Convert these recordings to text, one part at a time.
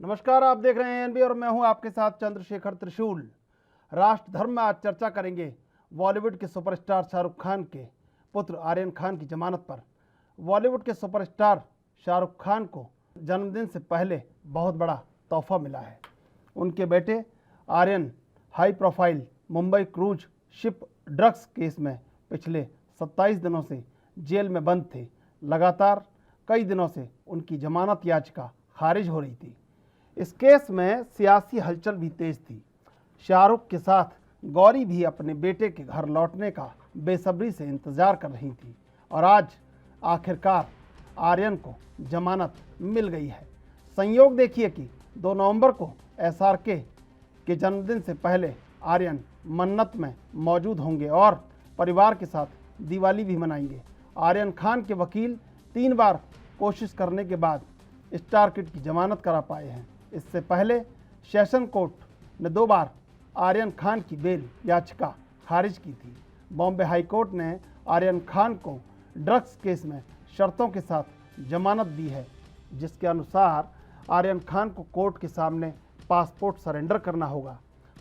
नमस्कार, आप देख रहे हैं एनबी और मैं हूं आपके साथ चंद्रशेखर त्रिशूल। राष्ट्र धर्म में आज चर्चा करेंगे बॉलीवुड के सुपरस्टार शाहरुख खान के पुत्र आर्यन खान की जमानत पर। बॉलीवुड के सुपरस्टार शाहरुख खान को जन्मदिन से पहले बहुत बड़ा तोहफा मिला है। उनके बेटे Aryan high profile Mumbai cruise ship drugs case में पिछले 27 दिनों से जेल में बंद थे। लगातार कई दिनों से उनकी जमानत याचिका खारिज हो रही थी। इस केस में सियासी हलचल भी तेज थी। शाहरुख के साथ गौरी भी अपने बेटे के घर लौटने का बेसब्री से इंतजार कर रही थी और आज आखिरकार आर्यन को जमानत मिल गई है। संयोग देखिए कि 2 नवंबर को एसआरके के जन्मदिन से पहले आर्यन मन्नत में मौजूद होंगे और परिवार के साथ दिवाली भी मनाएंगे। आर्यन खान के वकील 3 बार कोशिश करने के बाद स्टार किड की जमानत करा पाए हैं। इससे पहले सेशन कोर्ट ने 2 बार आर्यन खान की बेल याचिका खारिज की थी। बॉम्बे हाई कोर्ट ने आर्यन खान को ड्रग्स केस में शर्तों के साथ जमानत दी है, जिसके अनुसार आर्यन खान को कोर्ट के सामने पासपोर्ट सरेंडर करना होगा।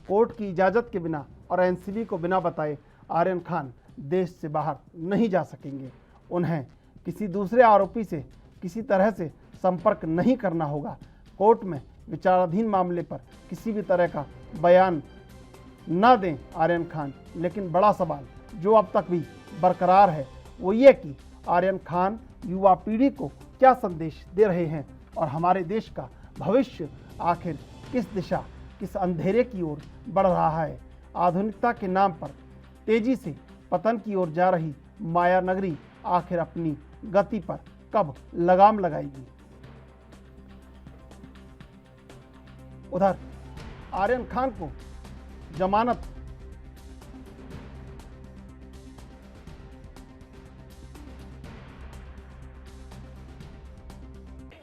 कोर्ट की इजाज़त के बिना और एनसीबी को बिना बताए आर्यन खान देश से बाहर नहीं जा सकेंगे। उन्हें किसी दूसरे आरोपी से किसी तरह से संपर्क नहीं करना होगा। कोर्ट में विचाराधीन मामले पर किसी भी तरह का बयान न दें आर्यन खान। लेकिन बड़ा सवाल जो अब तक भी बरकरार है वो ये कि आर्यन खान युवा पीढ़ी को क्या संदेश दे रहे हैं और हमारे देश का भविष्य आखिर किस दिशा, किस अंधेरे की ओर बढ़ रहा है। आधुनिकता के नाम पर तेजी से पतन की ओर जा रही माया नगरी आखिर अपनी गति पर कब लगाम लगाएगी। उधर आर्यन खान को जमानत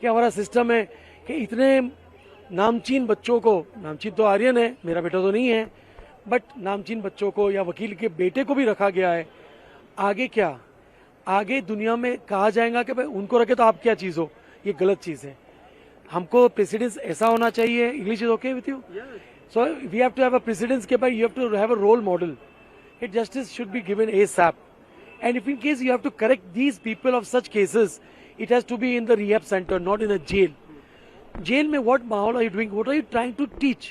कि हमारा सिस्टम है कि इतने नामचीन बच्चों को, नामचीन तो आर्यन है, मेरा बेटा तो नहीं है, बट नामचीन बच्चों को या वकील के बेटे को भी रखा गया है। आगे क्या, आगे दुनिया में कहा जाएगा कि भाई उनको रखे तो आप क्या चीज़ हो, ये गलत चीज़ है। हमको प्रेसिडेंस ऐसा होना चाहिए। English is okay with you? So we have to have a precedence के भाई you have to have a role model. It justice should be given ASAP, and if in case you have to correct these people of such cases, it has to be in the rehab center, not in a jail. Jail mein what mahal are you doing? What are you trying to teach?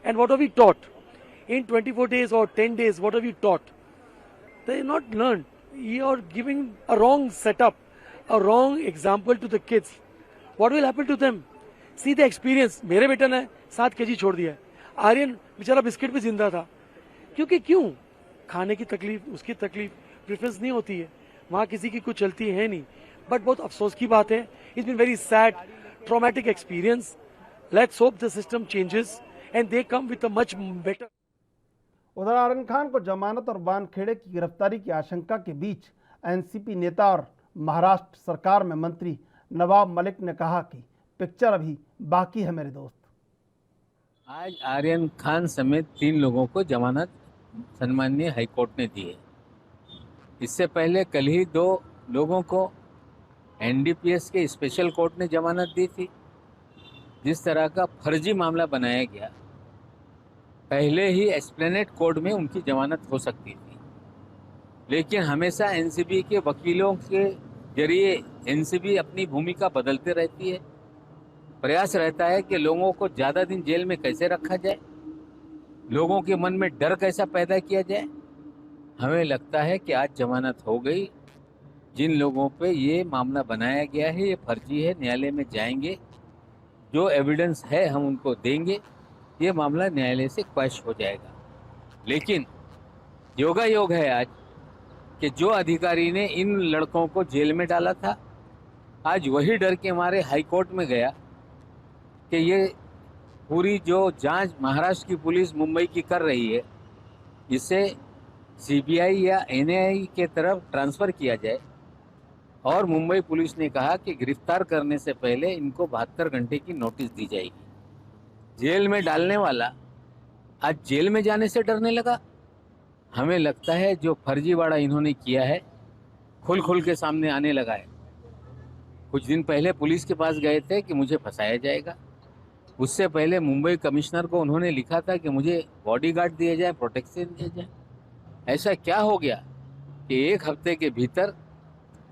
And what have we taught? In 24 days or 10 days, what have you taught? They are not learned. You are giving a wrong setup, a wrong example to the kids. What will happen to them? See the experience. मेरे बेटे ने 7 kg छोड़ दिया है। आर्यन बेचारा biscuit पे जिंदा था। क्योंकि क्यों? खाने की तकलीफ, उसकी तकलीफ प्रेफरेंस नहीं होती है, वहाँ किसी की कुछ चलती है नहीं। बट बहुत अफसोस की बात है। It's been very sad, traumatic experience. Let's hope the system changes and they come with a much better. उधर आर्यन खान को जमानत और वानखेड़े की गिरफ्तारी की आशंका के बीच एनसीपी नेता और महाराष्ट्र सरकार में मंत्री नवाब मलिक ने कहा कि पिक्चर अभी बाकी है मेरे दोस्त। आज आर्यन खान समेत 3 लोगों को जमानत सम्माननीय हाईकोर्ट ने दी है। इससे पहले कल ही 2 लोगों को एनडीपीएस के स्पेशल कोर्ट ने जमानत दी थी। जिस तरह का फर्जी मामला बनाया गया, पहले ही एस्प्लेनेड कोर्ट में उनकी जमानत हो सकती थी, लेकिन हमेशा एनसीबी के वकीलों के जरिए एनसीबी अपनी भूमिका बदलते रहती है। प्रयास रहता है कि लोगों को ज़्यादा दिन जेल में कैसे रखा जाए, लोगों के मन में डर कैसा पैदा किया जाए। हमें लगता है कि आज जमानत हो गई। जिन लोगों पे ये मामला बनाया गया है ये फर्जी है, न्यायालय में जाएंगे, जो एविडेंस है हम उनको देंगे, ये मामला न्यायालय से क्वैश हो जाएगा। लेकिन योगायोग है आज कि जो अधिकारी ने इन लड़कों को जेल में डाला था, आज वही डर के मारे हाईकोर्ट में गया कि ये पूरी जो जांच महाराष्ट्र की पुलिस मुंबई की कर रही है, इसे सीबीआई या एनआईए के तरफ ट्रांसफ़र किया जाए। और मुंबई पुलिस ने कहा कि गिरफ्तार करने से पहले इनको 72 घंटे की नोटिस दी जाएगी। जेल में डालने वाला आज जेल में जाने से डरने लगा। हमें लगता है जो फर्जीवाड़ा इन्होंने किया है खुल के सामने आने लगा है। कुछ दिन पहले पुलिस के पास गए थे कि मुझे फंसाया जाएगा, उससे पहले मुंबई कमिश्नर को उन्होंने लिखा था कि मुझे बॉडीगार्ड दिया जाए, प्रोटेक्शन दिया जाए। ऐसा क्या हो गया कि एक हफ्ते के भीतर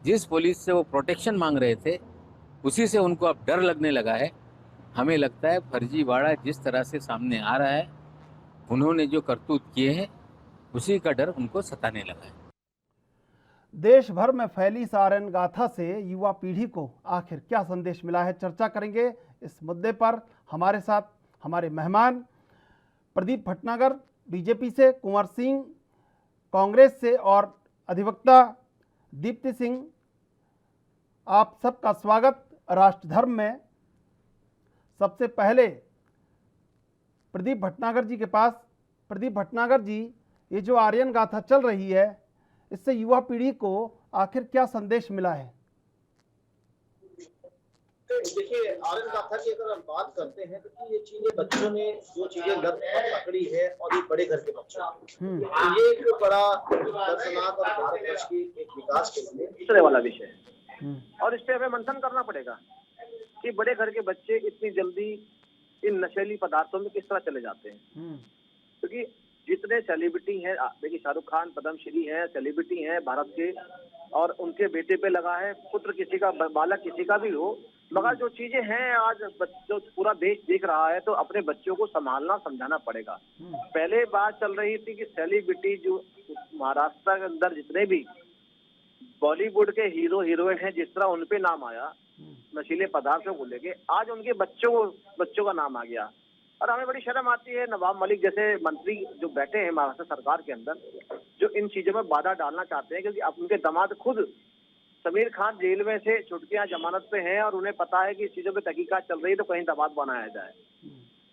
जिस पुलिस से वो प्रोटेक्शन मांग रहे थे उसी से उनको अब डर लगने लगा है। हमें लगता है फर्जीवाड़ा जिस तरह से सामने आ रहा है, उन्होंने जो करतूत किए हैं उसी का डर उनको सताने लगा है। देश भर में फैली इस आर्यन गाथा से युवा पीढ़ी को आखिर क्या संदेश मिला है, चर्चा करेंगे इस मुद्दे पर। हमारे साथ हमारे मेहमान प्रदीप भटनागर बीजेपी से, कुंवर सिंह कांग्रेस से और अधिवक्ता दीप्ति सिंह। आप सबका स्वागत राष्ट्रधर्म में। सबसे पहले प्रदीप भटनागर जी के पास। प्रदीप भटनागर जी, ये जो आर्यन गाथा चल रही है, इससे युवा पीढ़ी को आखिर क्या संदेश मिला है? देखिए, आर्यन गाथा की अगर हम बात करते हैं तो ये चीजें बच्चों ने जो चीजें लत पकड़ी है, और ये बड़े घर के बच्चों ये एक बड़ा दर्दनाक और भारतवर्ष की एक विकास के लिए दूसरे वाला विषय है, और इस पे हमें मंथन करना पड़ेगा कि बड़े घर के बच्चे इतनी जल्दी इन नशीली पदार्थों में किस तरह चले जाते हैं। क्योंकि जितने सेलिब्रिटी हैं, देखिए शाहरुख खान पद्मश्री हैं, सेलिब्रिटी हैं भारत के, और उनके बेटे पे लगा है, पुत्र किसी का, बालक किसी का भी हो, मगर जो चीजें हैं आज जो पूरा देश देख रहा है, तो अपने बच्चों को संभालना समझाना पड़ेगा। पहले बात चल रही थी कि सेलिब्रिटी जो महाराष्ट्र के अंदर जितने भी बॉलीवुड के हीरो हीरोइन हैं, जिस तरह उनपे नाम आया नशीले पदार्थों को लेके, आज उनके बच्चों का नाम आ गया। और हमें बड़ी शर्म आती है, नवाब मलिक जैसे मंत्री जो बैठे हैं महाराष्ट्र सरकार के अंदर, जो इन चीजों में बाधा डालना चाहते हैं, क्योंकि अब उनके दामाद खुद समीर खान जेल में से छुटकियां जमानत पे हैं, और उन्हें पता है कि इस चीजों पे तहकीकात चल रही है, तो कहीं दबाव बनाया जाए।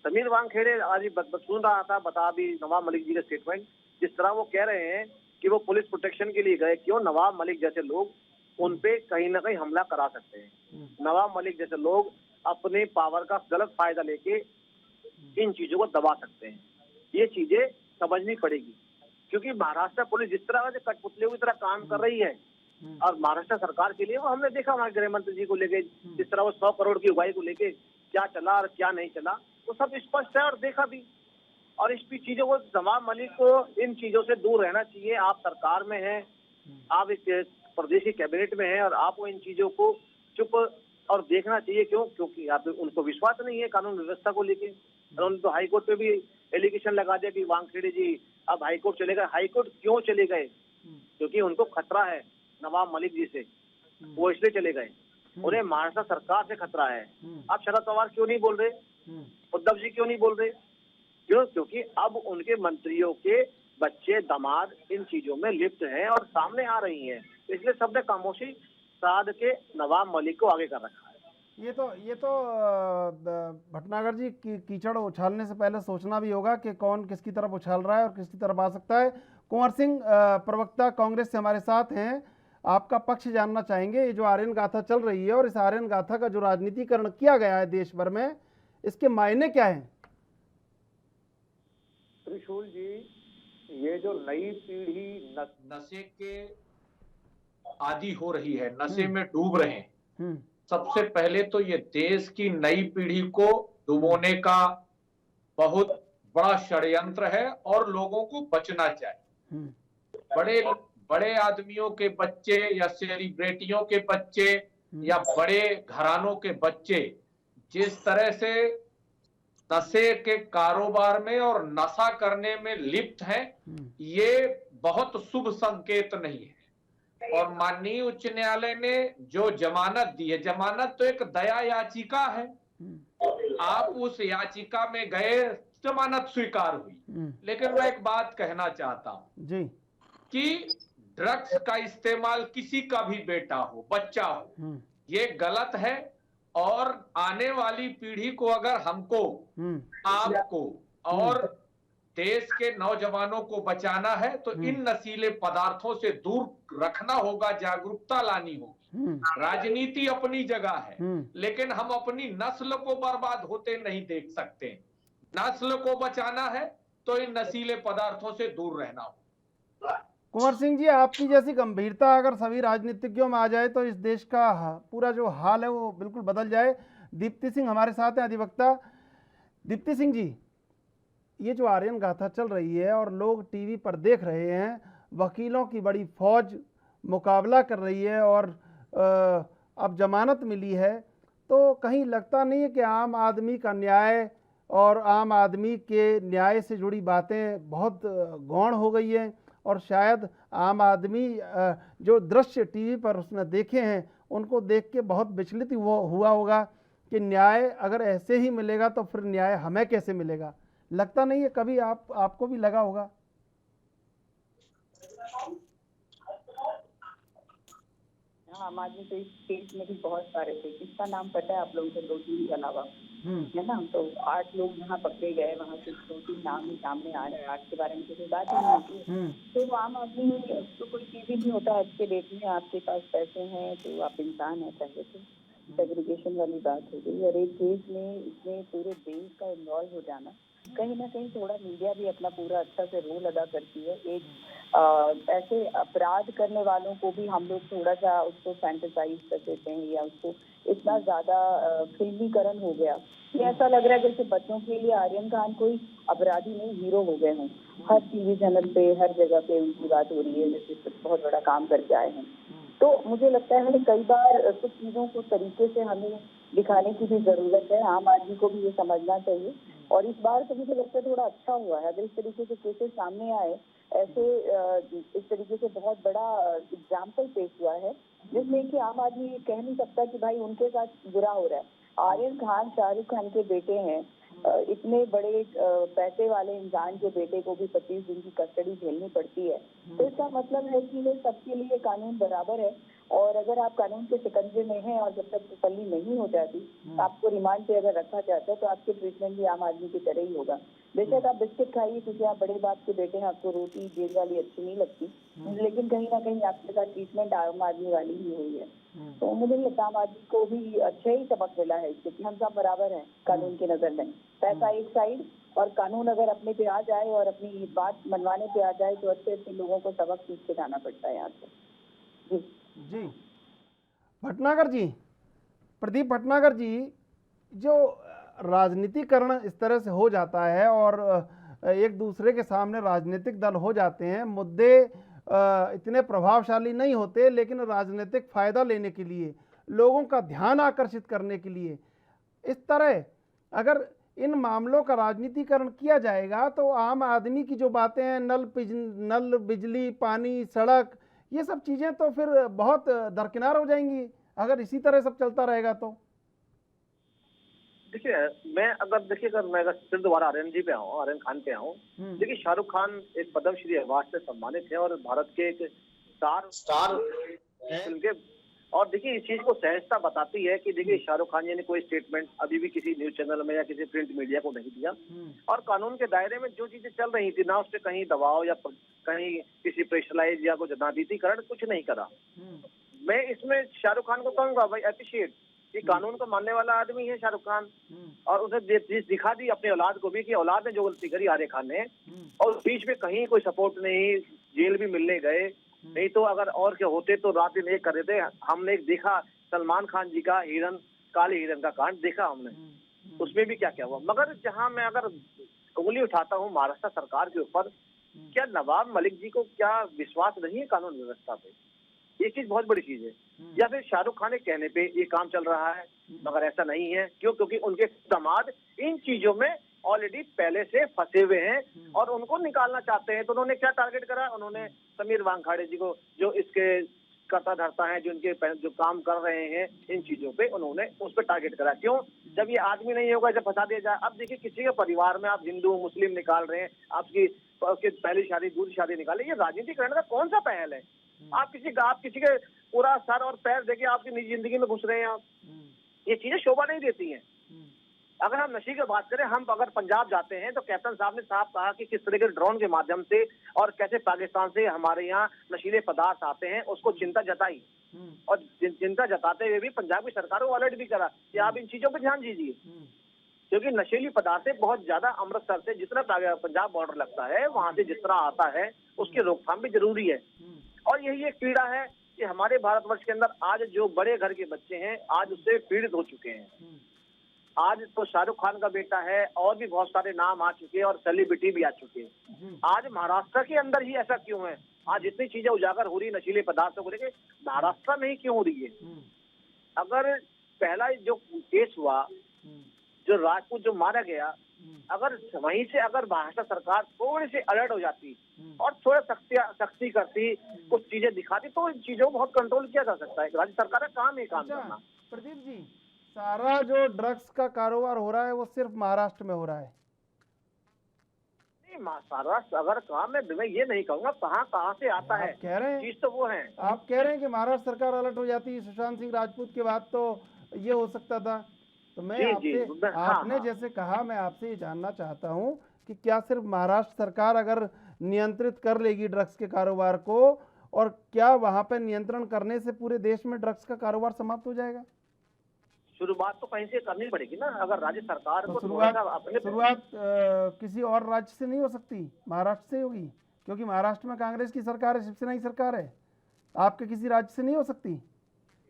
समीर वानखेड़े आज सुन रहा था, बता भी नवाब मलिक जी का स्टेटमेंट, जिस तरह वो कह रहे हैं कि वो पुलिस प्रोटेक्शन के लिए गए, क्यों? नवाब मलिक जैसे लोग उन पे कहीं ना कहीं हमला करा सकते हैं। नवाब मलिक जैसे लोग अपने पावर का गलत फायदा लेके इन चीजों को दबा सकते हैं। ये चीजें समझनी पड़ेगी, क्योंकि महाराष्ट्र पुलिस जिस तरह से कठपुतलियों की तरह काम कर रही है, और महाराष्ट्र सरकार के लिए वो हमने देखा हमारे गृह मंत्री जी को लेके, जिस तरह वो 100 करोड़ की उगाही को लेके क्या चला और क्या नहीं चला, वो सब स्पष्ट है और देखा भी। और इस चीजों को, नवाब मलिक को इन चीजों से दूर रहना चाहिए। आप सरकार में हैं, आप एक प्रदेश की कैबिनेट में हैं, और आपको इन चीजों को चुप और देखना चाहिए। क्यों? क्योंकि आप उनको विश्वास नहीं है कानून व्यवस्था को लेके। उन्होंने तो हाईकोर्ट पे भी एलिगेशन लगा दिया कि वानखेड़े जी अब हाईकोर्ट चले गए। हाईकोर्ट क्यों चले गए? क्योंकि उनको खतरा है नवाब मलिक जी से, वो इसलिए चले गए। उन्हें महाराष्ट्र सरकार से खतरा है। आप शरद पवार क्यों नहीं बोल रहे? उद्धव जी क्यों नहीं बोल रहे? क्यों? क्योंकि अब उनके मंत्रियों के बच्चे, दामाद इन चीजों में लिप्त हैं और सामने आ रही हैं, इसलिए सबने खामोशी साध के नवाब मलिक को आगे कर रखा है। ये तो भटनागर जी, कीचड़ उछालने से पहले सोचना भी होगा कि कौन किसकी तरफ उछाल रहा है और किसकी तरफ आ सकता है। कुंवर सिंह, प्रवक्ता कांग्रेस से हमारे साथ हैं, आपका पक्ष जानना चाहेंगे। ये जो आर्यन गाथा चल रही है और इस आर्यन गाथा का जो राजनीतिकरण किया गया है देश भर में, इसके मायने क्या हैं? त्रिशूल जी, ये जो नई पीढ़ी नशे के आदी हो रही है, नशे में डूब रहे हैं, सबसे पहले तो ये देश की नई पीढ़ी को डुबोने का बहुत बड़ा षड्यंत्र है, और लोगों को बचना चाहिए। बड़े आदमियों के बच्चे या सेलिब्रिटियों के बच्चे या बड़े घरानों के बच्चे जिस तरह से नशे के कारोबार में और नशा करने में लिप्त हैं, ये बहुत शुभ संकेत नहीं है। और माननीय उच्च न्यायालय ने जो जमानत दी है, जमानत तो एक दया याचिका है, आप उस याचिका में गए, जमानत स्वीकार हुई। लेकिन मैं एक बात कहना चाहता हूं जी, कि ड्रग्स का इस्तेमाल किसी का भी बेटा हो, बच्चा हो, ये गलत है। और आने वाली पीढ़ी को अगर हमको, आपको और देश के नौजवानों को बचाना है, तो इन नशीले पदार्थों से दूर रखना होगा, जागरूकता लानी होगी। राजनीति अपनी जगह है, लेकिन हम अपनी नस्ल को बर्बाद होते नहीं देख सकते। नस्ल को बचाना है तो इन नशीले पदार्थों से दूर रहना होगा। कुंवर सिंह जी, आपकी जैसी गंभीरता अगर सभी राजनीतिज्ञों में आ जाए तो इस देश का पूरा जो हाल है वो बिल्कुल बदल जाए। दीप्ति सिंह हमारे साथ हैं, अधिवक्ता। दीप्ति सिंह जी, ये जो आर्यन गाथा चल रही है और लोग टीवी पर देख रहे हैं, वकीलों की बड़ी फौज मुकाबला कर रही है और अब जमानत मिली है, तो कहीं लगता नहीं है कि आम आदमी का न्याय और आम आदमी के न्याय से जुड़ी बातें बहुत गौण हो गई हैं और शायद आम आदमी जो दृश्य टीवी पर उसने देखे हैं उनको देख के बहुत विचलित हुआ होगा कि न्याय अगर ऐसे ही मिलेगा तो फिर न्याय हमें कैसे मिलेगा? लगता नहीं है कभी आपको भी लगा होगा? आम आदमी तो इस केस में भी बहुत सारे थे, किसका नाम पता है आप लोगों को? 2-3 के अलावा है ना, तो 8 लोग यहाँ पकड़े गए, वहाँ से 2-3 नाम ही सामने आ रहे हैं, 8 के बारे में कोई बात ही नहीं होती। तो आम आदमी तो कोई चीज ही नहीं होता आज के डेट में, आपके पास पैसे हैं तो आप इंसान है, पहले तो सेग्रीगेशन वाली बात हो गई। और एक केस में इसमें पूरे देश का इन्वॉल्व हो जाना, कहीं ना कहीं थोड़ा मीडिया भी अपना पूरा अच्छा से रोल अदा करती है। एक ऐसे अपराध करने वालों को भी हम लोग थोड़ा सा उसको फैंटेसाइज कर देते हैं या उसको इतना ज्यादा फिल्मीकरण हो गया कि ऐसा लग रहा है जैसे बच्चों के लिए आर्यन खान कोई अपराधी नहीं, हीरो हो गए हों। हर टीवी चैनल पे, हर जगह पे उनकी बात हो रही है जैसे बहुत बड़ा काम करके आए हैं। तो मुझे लगता है कई बार कुछ चीजों को तरीके से हमें दिखाने की भी जरूरत है, आम आदमी को भी ये समझना चाहिए। और इस बार तो मुझे लगता है थोड़ा अच्छा हुआ है, अगर इस तरीके से केसेस सामने आए, ऐसे इस तरीके से बहुत बड़ा एग्जाम्पल पेश हुआ है जिसमें कि आम आदमी कह नहीं सकता कि भाई उनके साथ बुरा हो रहा है। आर्यन खान शाहरुख खान के बेटे हैं, इतने बड़े पैसे वाले इंसान के बेटे को भी 25 दिन की कस्टडी झेलनी पड़ती है, तो इसका मतलब है कि ये सबके लिए कानून बराबर है। और अगर आप कानून के शिकंजे में हैं और जब तक तसल्ली नहीं हो जाती, आपको रिमांड पे अगर रखा जाता है तो आपके ट्रीटमेंट भी आम आदमी की तरह ही होगा। बेशक आप बिस्किट खाइए क्योंकि आप बड़े बाप के बेटे हैं, आपको रोटी जेल वाली अच्छी नहीं लगती, लेकिन कहीं ना कहीं आपके साथ ट्रीटमेंट आम आदमी वाली ही हुई है। तो मुझे लगता है आम आदमी को भी अच्छा ही सबक मिला है इससे कि हम सब बराबर हैं कानून की नजर में। पैसा एक साइड और कानून अगर अपने पे आ जाए और अपनी बात मनवाने पे आ जाए तो अच्छे अच्छे लोगों को सबक सीख के जाना पड़ता है यहाँ से। जी भटनागर जी, प्रदीप भटनागर जी, जो राजनीतिकरण इस तरह से हो जाता है और एक दूसरे के सामने राजनीतिक दल हो जाते हैं, मुद्दे इतने प्रभावशाली नहीं होते, लेकिन राजनीतिक फ़ायदा लेने के लिए, लोगों का ध्यान आकर्षित करने के लिए, इस तरह अगर इन मामलों का राजनीतिकरण किया जाएगा तो आम आदमी की जो बातें हैं, नल बिजली, पानी, सड़क, ये सब चीज़ें तो फिर बहुत दरकिनार हो जाएंगी अगर इसी तरह सब चलता रहेगा तो। देखिए मैं अगर फिर दोबारा आर्यन जी पे आऊँ, आर्यन खान पे आऊँ, देखिए शाहरुख खान एक पद्मश्री अवार्ड से सम्मानित है और भारत के एक स्टार फिल्म के, और देखिए इस चीज को सहजता बताती है कि देखिए शाहरुख खान जी ने कोई स्टेटमेंट अभी भी किसी न्यूज चैनल में या किसी प्रिंट मीडिया को नहीं दिया, और कानून के दायरे में जो चीजें चल रही थी ना, उस पर कहीं दबाव या कहीं किसी प्रेशराइज या कुछ नादीतीकरण कुछ नहीं करा। मैं इसमें शाहरुख खान को कहूंगा भाई अप्रिशिएट कि कानून को मानने वाला आदमी है शाहरुख खान, और उसे दिखा दी अपनी औलाद को भी कि औलाद ने जो गलती करी आर्यन खान ने, और बीच में कहीं कोई सपोर्ट नहीं, जेल भी मिलने गए नहीं, तो अगर और क्या होते तो रात दिन एक कर देते। हमने देखा सलमान खान जी का हिरन, काले हिरन का कांड देखा हमने, उसमें भी क्या क्या हुआ। मगर जहां मैं अगर उंगली उठाता हूँ महाराष्ट्र सरकार के ऊपर, क्या नवाब मलिक जी को क्या विश्वास नहीं है कानून व्यवस्था पे? ये चीज बहुत बड़ी चीज है। या फिर शाहरुख खान के कहने पे ये काम चल रहा है, मगर ऐसा नहीं है। क्यों? क्योंकि उनके दामाद इन चीजों में ऑलरेडी पहले से फंसे हुए हैं और उनको निकालना चाहते हैं। तो उन्होंने क्या टारगेट करा? उन्होंने समीर वानखेड़े जी को, जो इसके करता धरता है, जो इनके जो काम कर रहे हैं इन चीजों पे, उन्होंने उस पर टारगेट करा। क्यों? जब ये आदमी नहीं होगा, जब फंसा दिया जाए। अब देखिए किसी के परिवार में आप हिंदू मुस्लिम निकाल रहे हैं, आपकी पहली शादी दूसरी शादी निकाले, ये राजनीति करने का कौन सा पहल है? आप किसी के पूरा सर और पैर देके आपकी निजी जिंदगी में घुस रहे हैं आप। ये चीजें शोभा नहीं देती हैं। अगर हम नशे की बात करें, हम अगर पंजाब जाते हैं तो कैप्टन साहब ने साफ कहा कि किस तरह के ड्रोन के माध्यम से और कैसे पाकिस्तान से हमारे यहाँ नशीले पदार्थ आते हैं, उसको चिंता जताई। और चिंता जताते हुए भी पंजाब की सरकार को अलर्ट भी करा कि आप इन चीजों पर ध्यान दीजिए, क्योंकि नशीली पदार्थ बहुत ज्यादा अमृतसर से जितना पंजाब बॉर्डर लगता है, वहां से जिस तरह आता है, उसकी रोकथाम भी जरूरी है। और यही एक पीड़ा है कि हमारे भारतवर्ष के अंदर आज जो बड़े घर के बच्चे हैं, आज उससे पीड़ित हो चुके हैं। आज तो शाहरुख खान का बेटा है और भी बहुत सारे नाम आ चुके हैं और सेलिब्रिटी भी आ चुके हैं। आज महाराष्ट्र के अंदर ही ऐसा क्यों है? आज इतनी चीजें उजागर हो रही नशीले पदार्थों को लेकर, महाराष्ट्र में ही क्यों हो रही है? अगर पहला जो केस हुआ, जो राजपूत जो मारा गया, अगर वहीं से अगर महाराष्ट्र सरकार थोड़ी सी अलर्ट हो जाती और थोड़ा सख्ती करती, कुछ चीजें दिखाती, तो इन चीजों को बहुत कंट्रोल किया जा सकता है। राज्य सरकार का काम है काम करना। प्रदीप जी, सारा जो ड्रग्स का कारोबार हो रहा है वो सिर्फ महाराष्ट्र में हो रहा है? महाराष्ट्र अगर काम है, मैं ये नहीं कहूँगा कहाँ से आता है, कह रहे हैं चीज तो वो है। आप कह रहे हैं कि महाराष्ट्र सरकार अलर्ट हो जाती, सुशांत सिंह राजपूत के बाद तो ये हो सकता था। तो मैं आपसे, आपने जैसे कहा, मैं आपसे ये जानना चाहता हूँ कि क्या सिर्फ महाराष्ट्र सरकार अगर नियंत्रित कर लेगी ड्रग्स के कारोबार को, और क्या वहाँ पे नियंत्रण करने से पूरे देश में ड्रग्स का कारोबार समाप्त हो जाएगा? शुरुआत तो कहीं से करनी पड़ेगी ना। अगर राज्य सरकार को शुरुआत किसी और राज्य से नहीं हो सकती, महाराष्ट्र से होगी, क्योंकि महाराष्ट्र में कांग्रेस की सरकार है, शिवसेना की सरकार है। आपके किसी राज्य से नहीं हो सकती?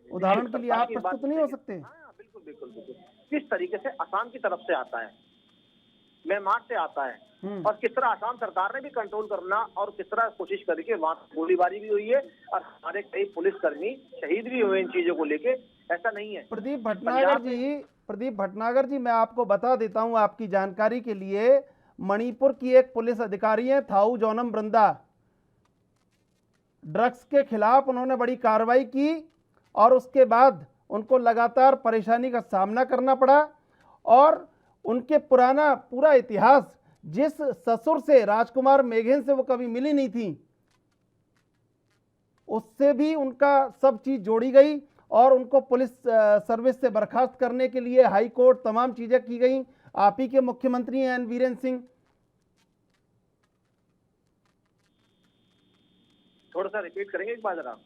उदाहरण के लिए आप प्रस्तुत नहीं हो सकते? बिल्कुल बिल्कुल बिल्कुल। किस तरीके से असम की तरफ से आता है, म्यांमार से आता है, और किस तरह असम सरकार ने भी कंट्रोल करना और किस तरह कोशिश करके वहां गोलीबारी भी हुई है और हमारे कई पुलिसकर्मी शहीद भी हुए इन चीजों को लेके। ऐसा नहीं है। प्रदीप भटनागर जी, मैं आपको बता देता हूं आपकी जानकारी के लिए, मणिपुर की एक पुलिस अधिकारी है थाऊ जोनम बृंदा। ड्रग्स के खिलाफ उन्होंने बड़ी कार्रवाई की और उसके बाद उनको लगातार परेशानी का सामना करना पड़ा, और उनके पूरा इतिहास, जिस ससुर से, राजकुमार मेघेन से वो कभी मिली नहीं थी, उससे भी उनका सब चीज जोड़ी गई और उनको पुलिस सर्विस से बर्खास्त करने के लिए हाई कोर्ट तमाम चीजें की गई। आप ही के मुख्यमंत्री हैं एन वीरेन सिंह। थोड़ा सा रिपीट करेंगे एक बार जरा?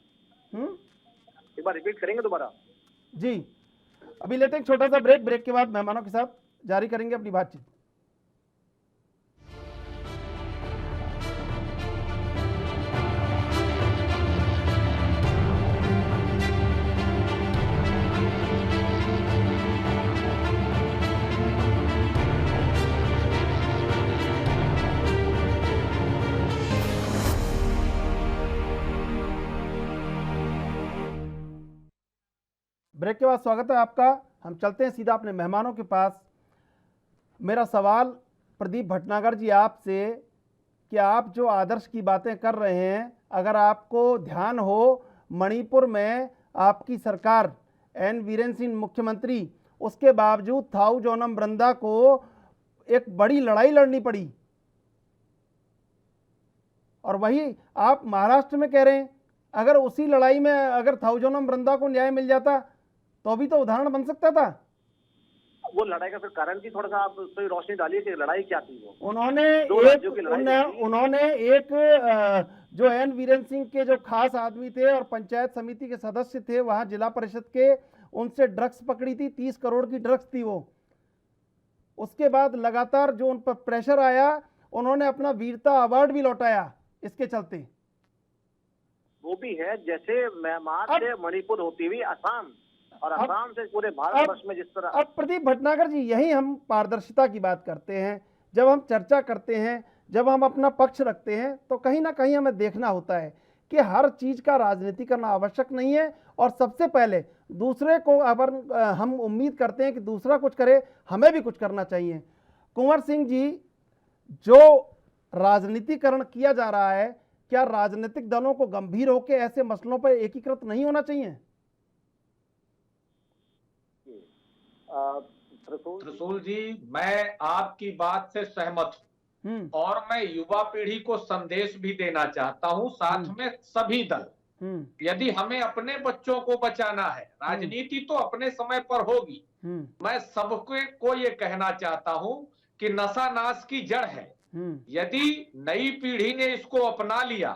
एक बार रिपीट करेंगे दोबारा? जी, अभी लेते हैं छोटा सा ब्रेक के बाद मेहमानों के साथ जारी करेंगे अपनी बातचीत। ब्रेक के बाद स्वागत है आपका। हम चलते हैं सीधा अपने मेहमानों के पास। मेरा सवाल प्रदीप भटनागर जी आपसे, कि आप जो आदर्श की बातें कर रहे हैं, अगर आपको ध्यान हो, मणिपुर में आपकी सरकार, एन वीरेन सिंह मुख्यमंत्री, उसके बावजूद थाऊ जोनम बृंदा को एक बड़ी लड़ाई लड़नी पड़ी, और वही आप महाराष्ट्र में कह रहे हैं। अगर उसी लड़ाई में अगर थाऊ जोनम बृंदा को न्याय मिल जाता तो भी तो उदाहरण बन सकता था। वो लड़ाई का फिर कारण की थोड़ा सा आप तो रोशनी डालिए कि लड़ाई क्या थी। वो उन्होंने एक जो एन वीरेन सिंह के जो खास आदमी थे और पंचायत समिति के सदस्य थे वहां जिला परिषद के, उनसे ड्रग्स पकड़ी थी, 30 करोड़ की ड्रग्स थी वो। उसके बाद लगातार जो उन पर प्रेशर आया, उन्होंने अपना वीरता अवार्ड भी लौटाया इसके चलते। वो भी है, जैसे म्यांमार से मणिपुर होती हुई असम, और असम से पूरे भारतवर्ष में जिस तरह। अब प्रदीप भटनागर जी, यही हम पारदर्शिता की बात करते हैं। जब हम चर्चा करते हैं, जब हम अपना पक्ष रखते हैं, तो कहीं ना कहीं हमें देखना होता है कि हर चीज का राजनीति करना आवश्यक नहीं है, और सबसे पहले दूसरे को अगर हम उम्मीद करते हैं कि दूसरा कुछ करे, हमें भी कुछ करना चाहिए। कुंवर सिंह जी, जो राजनीतिकरण किया जा रहा है, क्या राजनीतिक दलों को गंभीर होकर ऐसे मसलों पर एकीकृत नहीं होना चाहिए? त्रिशूल जी, मैं आपकी बात से सहमत हूँ, और मैं युवा पीढ़ी को संदेश भी देना चाहता हूँ, साथ में सभी दल, यदि हमें अपने बच्चों को बचाना है, राजनीति तो अपने समय पर होगी। मैं सबको ये कहना चाहता हूँ कि नशा नाश की जड़ है। यदि नई पीढ़ी ने इसको अपना लिया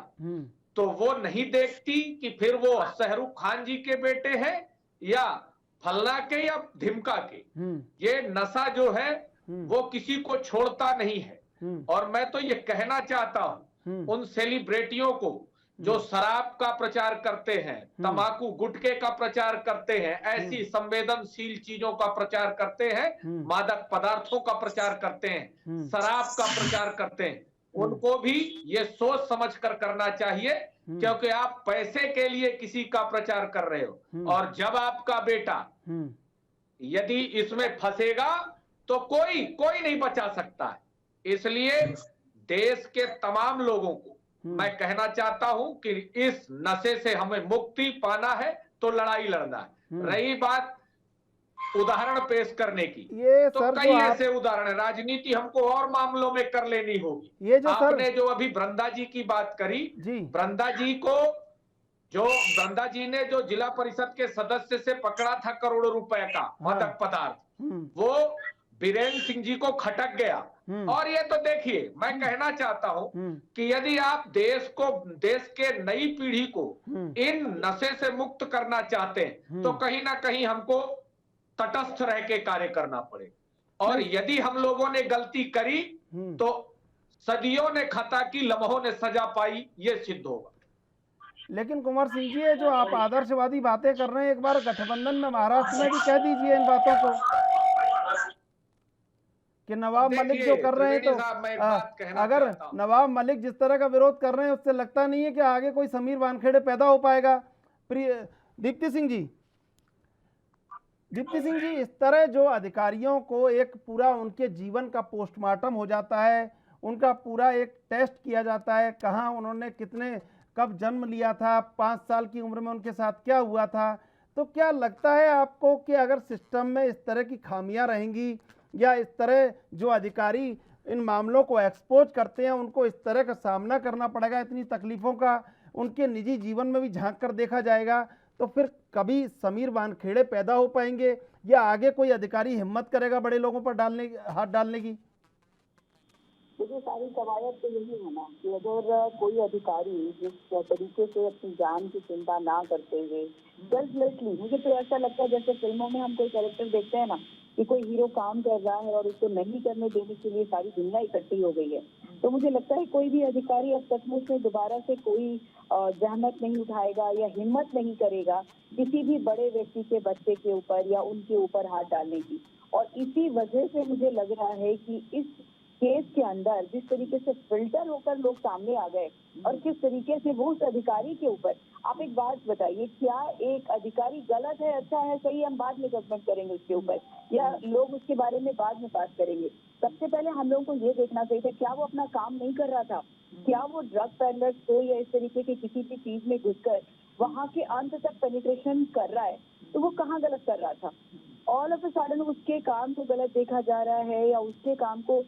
तो वो नहीं देखती कि फिर वो शाहरुख खान जी के बेटे हैं या फलना के या धिमका के। ये नशा जो है वो किसी को छोड़ता नहीं है। और मैं तो ये कहना चाहता हूं उन सेलिब्रिटियों को जो शराब का प्रचार करते हैं, तंबाकू गुटखे का प्रचार करते हैं, ऐसी संवेदनशील चीजों का प्रचार करते हैं, मादक पदार्थों का प्रचार करते हैं, शराब का प्रचार करते हैं, उनको भी ये सोच समझ कर करना चाहिए, क्योंकि आप पैसे के लिए किसी का प्रचार कर रहे हो, और जब आपका बेटा यदि इसमें फंसेगा तो कोई नहीं बचा सकता है। इसलिए देश के तमाम लोगों को मैं कहना चाहता हूं कि इस नशे से हमें मुक्ति पाना है तो लड़ाई लड़ना है। रही बात उदाहरण पेश करने की, ये तो सर कई ऐसे उदाहरण है, राजनीति हमको और मामलों में कर लेनी होगी। ये जो आपने जो अभी वृंदा जी की बात करी, वृंदा जी ने जो जिला परिषद के सदस्य से पकड़ा था करोड़ों रुपए का मादक पदार्थ, वो बीरेन सिंह जी को खटक गया। और ये तो देखिए, मैं कहना चाहता हूं कि यदि आप देश के नई पीढ़ी को इन नशे से मुक्त करना चाहते हैं तो कहीं ना कहीं हमको तटस्थ रह के कार्य करना पड़े, और यदि हम लोगों ने गलती करी तो सदियों ने खता की, लम्हों ने सजा पाई, ये सिद्ध होगा। लेकिन कुंवर सिंह जी, ये जो आप आदर्शवादी बातें कर रहे हैं, एक बार गठबंधन में महाराष्ट्र में भी कह दीजिए इन बातों को कि नवाब मलिक जो कर रहे हैं, तो अगर नवाब मलिक जिस तरह का विरोध कर रहे हैं, उससे लगता नहीं है कि आगे कोई समीर वानखेड़े पैदा हो पाएगा। दीप्ति सिंह जी, इस तरह जो अधिकारियों को एक पूरा उनके जीवन का पोस्टमार्टम हो जाता है, उनका पूरा एक टेस्ट किया जाता है, कहाँ उन्होंने कब जन्म लिया था, 5 साल की उम्र में उनके साथ क्या हुआ था, तो क्या लगता है आपको कि अगर सिस्टम में इस तरह की खामियां रहेंगी, या इस तरह जो अधिकारी इन मामलों को एक्सपोज करते हैं उनको इस तरह का सामना करना पड़ेगा, इतनी तकलीफ़ों का उनके निजी जीवन में भी झांक कर देखा जाएगा, तो फिर कभी समीर वानखेड़े पैदा हो पाएंगे, या आगे कोई अधिकारी हिम्मत करेगा बड़े लोगों पर हाथ डालने की? देखिए, सारी कवायद तो यही है ना कि अगर कोई अधिकारी जिस तरीके से अपनी जान की चिंता ना करते हुए सेल्फलेसली, मुझे तो ऐसा लगता है जैसे फिल्मों में हम कोई कैरेक्टर देखते हैं ना कि कोई हीरो काम कर रहा है और उसको नहीं करने देने के लिए सारी दुनिया इकट्ठी हो गई है, तो मुझे लगता है कोई भी अधिकारी अब सचमुच में दोबारा से कोई जहमत नहीं उठाएगा या हिम्मत नहीं करेगा किसी भी बड़े व्यक्ति के बच्चे के ऊपर या उनके ऊपर हाथ डालने की। और इसी वजह से मुझे लग रहा है कि इस केस के अंदर जिस तरीके से फिल्टर होकर लोग सामने आ गए और किस तरीके से वो उस अधिकारी के ऊपर, आप एक बात बताइए, क्या एक अधिकारी गलत है, अच्छा है, सही, हम बाद में जजमेंट करेंगे उसके ऊपर, या लोग उसके बारे में बाद में बात करेंगे। सबसे पहले हम लोगों को ये देखना चाहिए था, क्या वो अपना काम नहीं कर रहा था, क्या वो ड्रग पैडलर्स को या इस तरीके की किसी भी चीज में घुसकर वहां के अंत तक पेनिट्रेशन कर रहा है, तो वो कहाँ गलत कर रहा था। ऑल ऑफ अ सडन उसके काम को गलत देखा जा रहा है या उसके काम को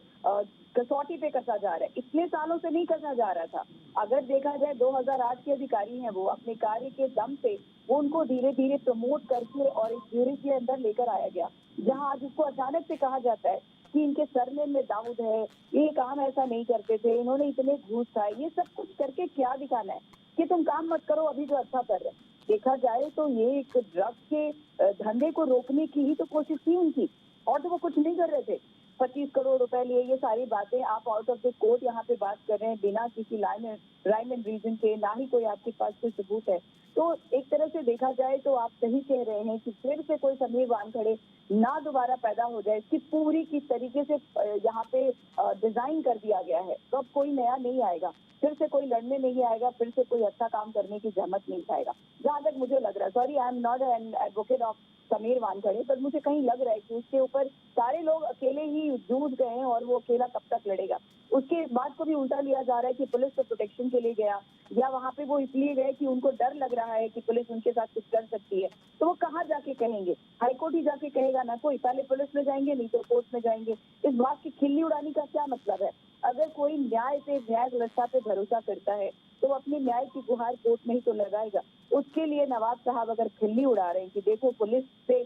कसौटी पे कसा जा रहा है। इतने सालों से नहीं कसा जा रहा था। अगर देखा जाए 2008 के अधिकारी हैं, वो अपने कार्य के दम पे वो उनको धीरे धीरे प्रमोट करके और इस ज्यूरी के अंदर लेकर आया गया, जहां आज उसको अचानक से कहा जाता है कि इनके सरनेम में दाऊद है, ये काम ऐसा नहीं करते थे, इन्होंने इतने घूस खाए, ये सब कुछ करके क्या दिखाना है कि तुम काम मत करो अभी जो अच्छा कर रहे हैं। देखा जाए तो ये एक ड्रग के धंधे को रोकने की ही तो कोशिश थी उनकी, और तो वो कुछ नहीं कर रहे थे। 25 करोड़ रुपए लिए, ये सारी बातें आप आउट ऑफ द कोर्ट यहाँ पे बात कर रहे हैं बिना किसी राइम एंड रीजन के, ना ही कोई आपके पास कोई सबूत है। तो एक तरह से देखा जाए तो आप सही कह रहे हैं कि फिर से कोई समीर वानखेड़े ना दोबारा पैदा हो जाए, इसकी पूरी किस तरीके से यहाँ पे डिजाइन कर दिया गया है, तो अब कोई नया नहीं आएगा, फिर से कोई लड़ने नहीं आएगा, फिर से कोई अच्छा काम करने की जहमत नहीं खाएगा। जहाँ तक मुझे लग रहा है, sorry I am not an advocate of Sameer Wankhede, पर मुझे कहीं लग रहा है कि उसके ऊपर सारे लोग अकेले ही जूझ गए हैं और वो अकेला कब तक लड़ेगा। उसके बाद को भी उल्टा लिया जा रहा है कि पुलिस तो प्रोटेक्शन के लिए गया, या वहाँ पे वो इसलिए गए कि उनको डर लग रहा है कि पुलिस उनके साथ कुछ कर सकती है। तो वो कहाँ जाके कहेंगे? हाईकोर्ट ही जाके कहेगा ना कोई, पहले पुलिस में जाएंगे नहीं तो कोर्ट में जाएंगे। इस बात की खिल्ली उड़ाने का क्या मतलब है? अगर कोई न्याय व्यवस्था पे भरोसा करता है तो अपने न्याय की गुहार कोर्ट में ही तो लगाएगा। उसके लिए नवाब साहब अगर खिल्ली उड़ा रहे हैं कि देखो पुलिस से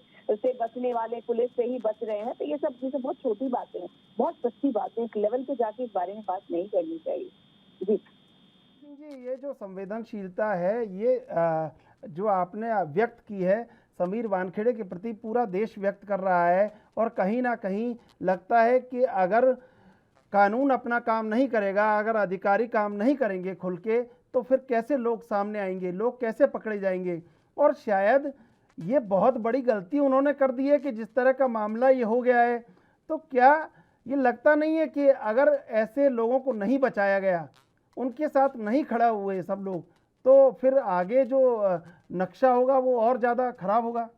बचने वाले पुलिस से ही बच रहे हैं, तो ये सब चीजें बहुत छोटी बातें हैं, बहुत सच्ची बातें, एक लेवल पे जाके इस बारे में बात नहीं करनी चाहिए। जी जी, ये जो संवेदनशीलता है, ये जो आपने व्यक्त की है समीर वानखेड़े के प्रति, पूरा देश व्यक्त कर रहा है, और कहीं ना कहीं लगता है कि अगर कानून अपना काम नहीं करेगा, अगर अधिकारी काम नहीं करेंगे खुल के, तो फिर कैसे लोग सामने आएंगे, लोग कैसे पकड़े जाएंगे। और शायद ये बहुत बड़ी गलती उन्होंने कर दी है कि जिस तरह का मामला ये हो गया है, तो क्या ये लगता नहीं है कि अगर ऐसे लोगों को नहीं बचाया गया, उनके साथ नहीं खड़ा हुए सब लोग, तो फिर आगे जो नक्शा होगा वो और ज़्यादा खराब होगा।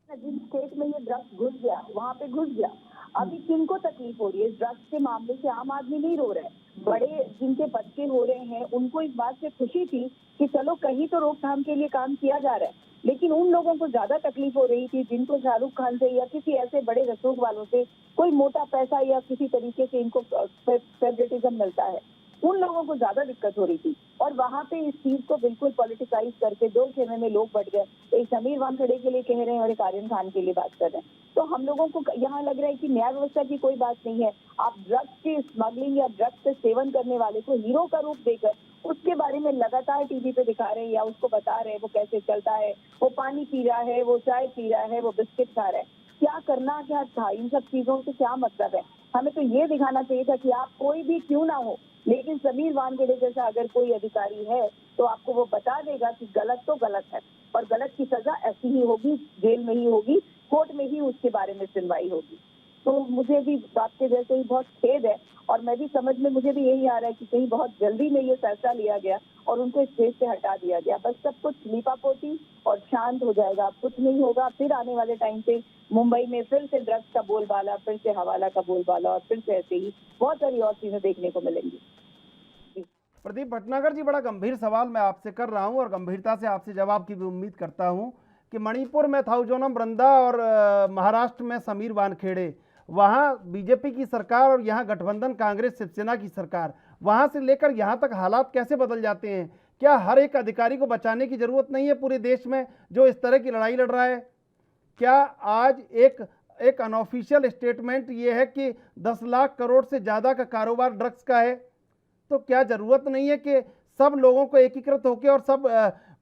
जिन स्टेट में ये ड्रग्स घुस गया वहाँ पे घुस गया। अभी किनको तकलीफ हो रही है इस ड्रग्स के मामले से? आम आदमी नहीं रो रहा है, बड़े जिनके बच्चे हो रहे हैं उनको इस बात से खुशी थी कि चलो कहीं तो रोकथाम के लिए काम किया जा रहा है, लेकिन उन लोगों को ज्यादा तकलीफ हो रही थी जिनको शाहरुख खान से या किसी ऐसे बड़े रसूख वालों से कोई मोटा पैसा या किसी तरीके से इनको फेवरेटिज्म मिलता है, उन लोगों को ज्यादा दिक्कत हो रही थी। और वहाँ पे इस चीज को बिल्कुल पॉलिटिसाइज करके दो खेमे में लोग बढ़ गए। एक समीर वानखेड़े के लिए कह रहे हैं और एक आर्यन खान के लिए बात कर रहे हैं। तो हम लोगों को यहाँ लग रहा है कि न्याय व्यवस्था की कोई बात नहीं है। आप ड्रग्स की स्मगलिंग या ड्रग्स से सेवन करने वाले को हीरो का रूप देकर उसके बारे में लगातार टीवी पे दिखा रहे हैं या उसको बता रहे हैं वो कैसे चलता है, वो पानी पी रहा है, वो चाय पी रहा है, वो बिस्किट खा रहा है। क्या करना क्या था, इन सब चीजों से क्या मतलब है? हमें तो ये दिखाना चाहिए था कि आप कोई भी क्यों ना हो, लेकिन समीर वानखेड़े जैसा अगर कोई अधिकारी है तो आपको वो बता देगा कि गलत तो गलत है और गलत की सजा ऐसी ही होगी, जेल में ही होगी, कोर्ट में ही उसके बारे में सुनवाई होगी। तो मुझे भी आपके जैसे ही बहुत खेद है और मैं भी समझ में मुझे भी यही आ रहा है कि कहीं बहुत जल्दी में ये फैसला लिया गया और उनको स्टेज से हटा दिया गया। बस सब कुछ लीपापोती और शांत हो जाएगा, कुछ नहीं होगा। फिर आने वाले टाइम पे मुंबई में फिर से ड्रग्स का बोलबाला, फिर से हवाला का बोलबाला और फिर से ऐसे ही बहुत सारी और चीजें देखने को मिलेंगी। प्रदीप भटनागर जी, बड़ा गंभीर सवाल मैं आपसे कर रहा हूं और गंभीरता से आपसे जवाब की भी उम्मीद करता हूं कि मणिपुर में थाउजोनम ब्रंदा और महाराष्ट्र में समीर वानखेड़े, वहां बीजेपी की सरकार और यहां गठबंधन कांग्रेस शिवसेना की सरकार, वहां से लेकर यहां तक हालात कैसे बदल जाते हैं? क्या हर एक अधिकारी को बचाने की जरूरत नहीं है पूरे देश में जो इस तरह की लड़ाई लड़ रहा है? क्या आज एक अनऑफिशियल स्टेटमेंट ये है कि 10 लाख करोड़ से ज़्यादा का कारोबार ड्रग्स का है? तो क्या जरूरत नहीं है कि सब लोगों को एकीकृत होकर और सब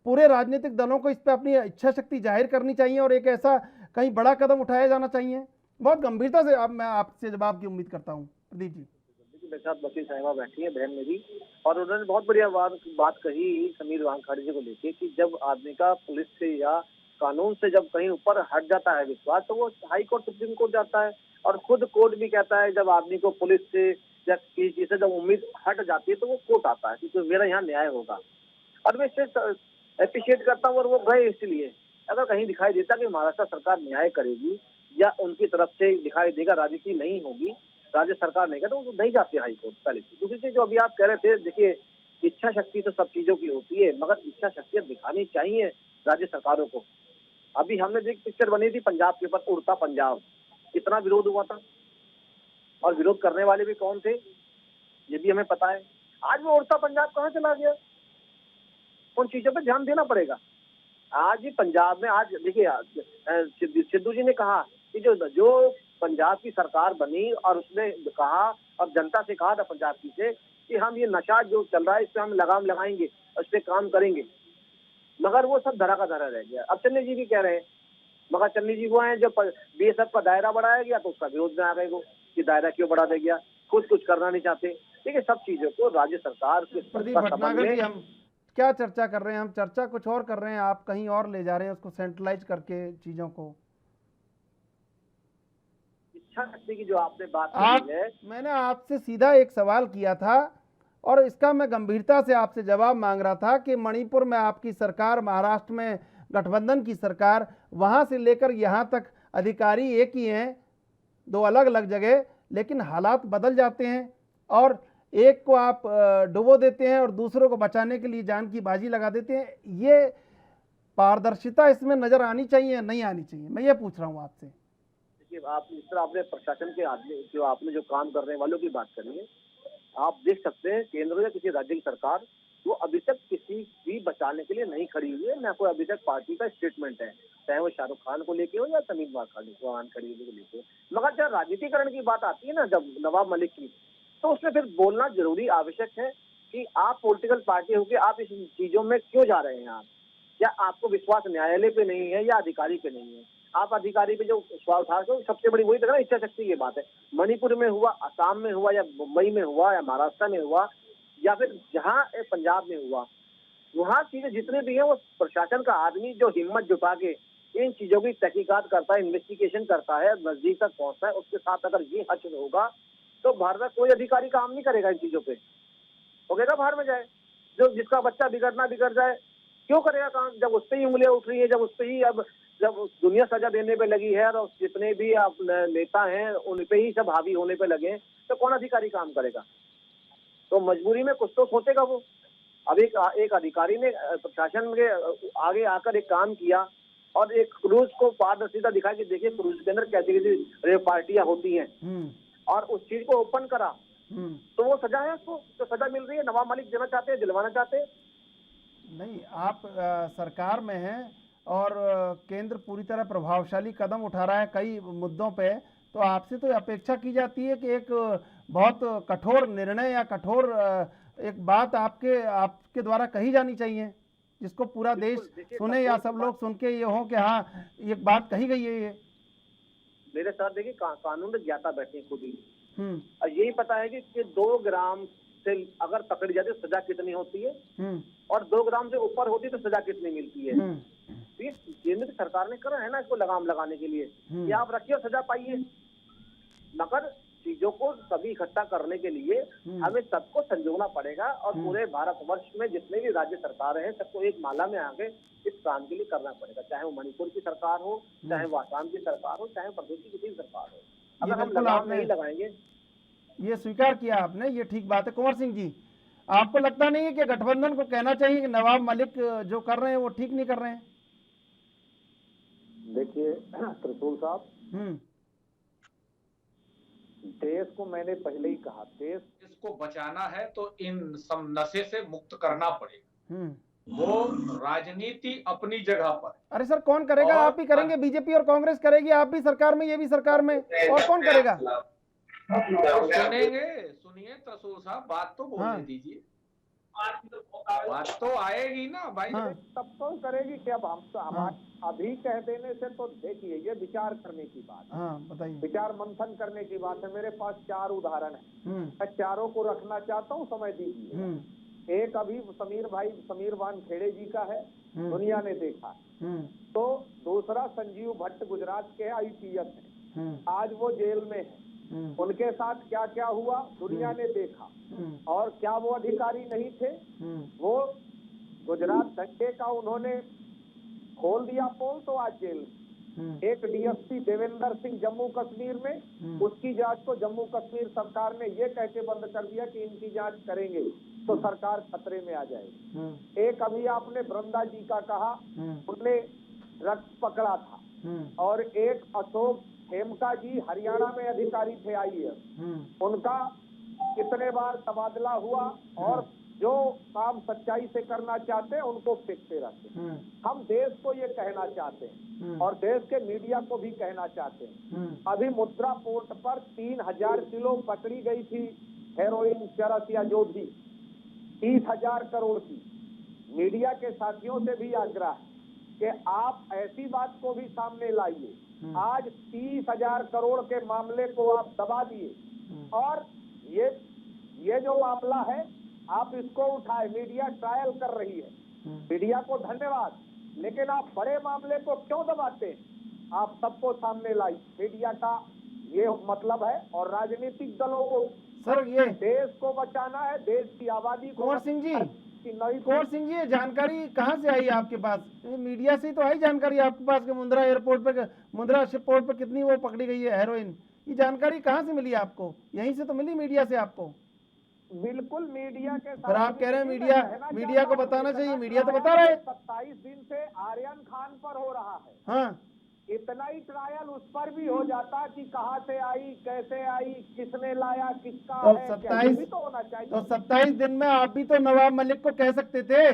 पूरे राजनीतिक दलों को इस पर अपनी इच्छा शक्ति जाहिर करनी चाहिए और एक ऐसा कहीं बड़ा कदम उठाया जाना चाहिए? बहुत गंभीरता से अब मैं आपसे जवाब की उम्मीद करता हूँ प्रदीप जी। मेरे साथ वकील साहिबा बैठी है, बहन मेरी, और उन्होंने बहुत बढ़िया बात कही समीर वानखेड़े जी को लेके कि जब आदमी का पुलिस से या कानून से जब कहीं ऊपर हट जाता है विश्वास, तो वो हाई कोर्ट सुप्रीम कोर्ट जाता है। और खुद कोर्ट भी कहता है जब आदमी को पुलिस से या किसी चीज से जब उम्मीद हट जाती है तो वो कोर्ट आता है क्योंकि मेरा यहाँ न्याय होगा। और मैं इसे अप्रिशिएट करता हूँ और वो गए इसलिए। अगर कहीं दिखाई देता कि महाराष्ट्र सरकार न्याय करेगी या उनकी तरफ से दिखाई देगा राजनीति नहीं होगी, राज्य सरकार नहीं करता, तो नहीं जाती हाई कोर्ट। पहले दूसरी चीज जो अभी आप कह रहे थे, देखिए इच्छा शक्ति तो सब चीजों की होती है, मगर इच्छा शक्ति दिखानी चाहिए राज्य सरकारों को। अभी हमने जो पिक्चर बनी थी पंजाब के ऊपर, उड़ता पंजाब, कितना विरोध हुआ था और विरोध करने वाले भी कौन थे ये भी हमें पता है। आज वो उड़ता पंजाब कहाँ चला गया? उन चीजों पर ध्यान देना पड़ेगा। आज ही पंजाब में, आज देखिए सिद्धू जी ने कहा कि जो पंजाब की सरकार बनी और उसने कहा और जनता से कहा था पंजाब की से कि हम ये नशा जो चल रहा है इस पे हम लगाम लगाएंगे, उस पर काम करेंगे, मगर वो सब धरा का धरा रह गया। अब चन्नी जी भी कह रहे हैं, मगर चन्नी जी वो हैं जब बीएसएफ का दायरा बढ़ाया गया तो उसका विरोध में आ गए वो कि दायरा क्यों बढ़ा दे गया, कुछ करना नहीं चाहते। देखिए सब चीजों को राज्य सरकार के प्रदीप भटनागर जी, हम क्या चर्चा कर रहे हैं? हम चर्चा कुछ और कर रहे हैं, आप कहीं और ले जा रहे हैं उसको सेंट्रलाइज करके चीजों को। इच्छा शक्ति की जो आपने बात की है, मैंने आपसे सीधा एक सवाल किया था और इसका मैं गंभीरता से आपसे जवाब मांग रहा था कि मणिपुर में आपकी सरकार, महाराष्ट्र में गठबंधन की सरकार, वहां से लेकर यहां तक अधिकारी एक ही हैं, दो अलग अलग जगह, लेकिन हालात बदल जाते हैं और एक को आप डुबो देते हैं और दूसरों को बचाने के लिए जान की बाजी लगा देते हैं। ये पारदर्शिता इसमें नजर आनी चाहिए, नहीं आनी चाहिए? मैं ये पूछ रहा हूँ आपसे। देखिए आप इस तरह आपने प्रशासन के आदमी जो आपने जो काम करने वालों की बात करी है, आप देख सकते हैं केंद्र या किसी राज्य की सरकार वो अभी तक किसी भी बचाने के लिए नहीं खड़ी हुई है, ना कोई अभी तक पार्टी का स्टेटमेंट है, चाहे वो शाहरुख खान को लेके हो या समीर वानखेड़े को लेके। मगर जब राजनीतिकरण की बात आती है ना, जब नवाब मलिक की, तो उसमें फिर बोलना जरूरी आवश्यक है कि आप पॉलिटिकल पार्टी होकर आप इस चीजों में क्यों जा रहे हैं आप, या आपको विश्वास न्यायालय पे नहीं है या अधिकारी पे नहीं है। आप अधिकारी पे जो सवाल उठा रहे हो सबसे बड़ी वही इच्छा शक्ति की बात है। मणिपुर में हुआ, असम में हुआ या मुंबई में हुआ या महाराष्ट्र में हुआ, या फिर जहाँ पंजाब में हुआ, वहाँ चीजें जितने भी है वो प्रशासन का आदमी जो हिम्मत जुटा के इन चीजों की तहकीकात करता है, इन्वेस्टिगेशन करता है, नजदीक तक पहुंचता है, उसके साथ अगर ये हच होगा तो भारत में कोई अधिकारी काम नहीं करेगा इन चीजों पे, वो कहेगा बाहर में जाए, जो जिसका बच्चा बिगड़ना बिगड़ जाए, क्यों करेगा काम? जब उस पर ही उंगलियां उठ रही है, जब उस पर ही अब जब दुनिया सजा देने पे लगी है और जितने भी आप नेता हैं उन पे ही सब हावी होने पे लगे, तो कौन अधिकारी काम करेगा? तो मजबूरी में कुछ तो सोचेगा वो। अब एक अधिकारी ने प्रशासन के आगे आकर एक काम किया और एक क्रूज को पारदर्शिता दिखा कि देखिए क्रूज के अंदर कैसी कैसी पार्टियां होती हैं और उस चीज को ओपन करा, तो वो सजा है, उसको तो सजा मिल रही है। नवाब मलिक देना चाहते हैं, दिलवाना चाहते हैं? नहीं, आप सरकार में हैं और केंद्र पूरी तरह प्रभावशाली कदम उठा रहा है कई मुद्दों पे, तो आपसे तो अपेक्षा की जाती है कि एक बहुत कठोर निर्णय या कठोर एक बात आपके द्वारा कही जानी चाहिए, जिसको पूरा देश सुने या सब लोग सुन के ये हो कि हाँ एक बात कही गई है। ये मेरे साथ देखिए कानून में ज्ञाता बैठे खुद ही, और यही पता है कि 2 ग्राम से अगर पकड़ी जाती है तो सजा कितनी होती है और 2 ग्राम से ऊपर होती है तो सजा कितनी मिलती है। तो ये केंद्र की सरकार ने करा है ना इसको लगाम लगाने के लिए कि आप रखिए और सजा पाइए, मगर चीजों को सभी इकट्ठा करने के लिए हमें सबको संजोना पड़ेगा और पूरे भारतवर्ष में जितने भी राज्य सरकारें हैं सबको एक माला में आके इस काम के लिए करना पड़ेगा, चाहे वो मणिपुर की सरकार हो, चाहे वो आसाम की सरकार हो, चाहे प्रदेश की किसी भी सरकार हो। अगर हम लगाम नहीं लगाएंगे, ये स्वीकार किया आपने, ये ठीक बात है। कुंवर सिंह जी, आपको लगता नहीं है कि गठबंधन को कहना चाहिए कि नवाब मलिक जो कर रहे हैं वो ठीक नहीं कर रहे हैं? देखिए त्रिशूल साहब, देश को मैंने पहले ही कहा, देश को बचाना है तो इन सब नशे से मुक्त करना पड़ेगा। वो राजनीति अपनी जगह पर। अरे सर कौन करेगा? आप ही करेंगे, बीजेपी और कांग्रेस करेगी, आप भी सरकार में, ये भी सरकार में, और कौन करेगा? सुनिए त्रिशूल साहब, बात तो बोलने दीजिए, बात तो आएगी ना भाई। तब तो करेगी क्या? हम अभी कह देने से तो देखिए ये विचार करने की बात है, बताइए। विचार मंथन करने की बात है। मेरे पास 4 उदाहरण है, मैं चारों को रखना चाहता हूँ, समय दीजिए। एक अभी समीर वानखेड़े जी का है, दुनिया ने देखा। तो दूसरा संजीव भट्ट गुजरात के IPS है, आज वो जेल में है, उनके साथ क्या क्या हुआ दुनिया ने देखा। और क्या वो अधिकारी नहीं थे? वो गुजरात दंगे का उन्होंने खोल दिया पोल, तो आज जेल में। एक DSP देवेंद्र सिंह जम्मू कश्मीर में, उसकी जांच को जम्मू कश्मीर सरकार ने ये कह के बंद कर दिया कि इनकी जांच करेंगे तो सरकार खतरे में आ जाएगी। एक अभी आपने वृंदा जी का कहा, उनने रक्त पकड़ा था। और एक अशोक खेमका जी हरियाणा में अधिकारी थे IAS, उनका कितने बार तबादला हुआ और जो काम सच्चाई से करना चाहते हैं उनको फेंकते रहते हैं। हम देश को ये कहना चाहते हैं और देश के मीडिया को भी कहना चाहते हैं, अभी मुद्रा पोर्ट पर 3000 किलो पकड़ी गई थी हेरोइन, चरस या जो भी, 30,000 करोड़ की। मीडिया के साथियों से भी आग्रह है कि आप ऐसी बात को भी सामने लाइए। आज 30,000 करोड़ के मामले को आप दबा दिए और ये जो मामला है आप इसको उठाए, मीडिया ट्रायल कर रही है, मीडिया को धन्यवाद, लेकिन आप बड़े मामले को क्यों दबाते हैं? आप सबको सामने लाई, मीडिया का ये मतलब है। और राजनीतिक दलों को सर ये देश को बचाना है, देश की आबादी को। कुंवर सिंह जी, ये जानकारी कहाँ से आई आपके पास? मीडिया से तो आई जानकारी आपके पास कि मुंद्रा शिपपोर्ट पे कितनी वो पकड़ी गई है हेरोइन, ये जानकारी कहाँ से मिली आपको? यहीं से तो मिली, मीडिया से आपको? बिल्कुल मीडिया के साथ। फिर आप कह रहे हैं मीडिया को बताना चाहिए, मीडिया तो बता रहा है। 27 दिन से आर्यन खान पर हो रहा है। हाँ, इतना ही ट्रायल उस पर भी हो जाता कि कहाँ से आई, कैसे आई, किसने लाया, किसका तो है, 27 तो होना चाहिए। तो 27 दिन में आप भी तो नवाब मलिक को कह सकते थे।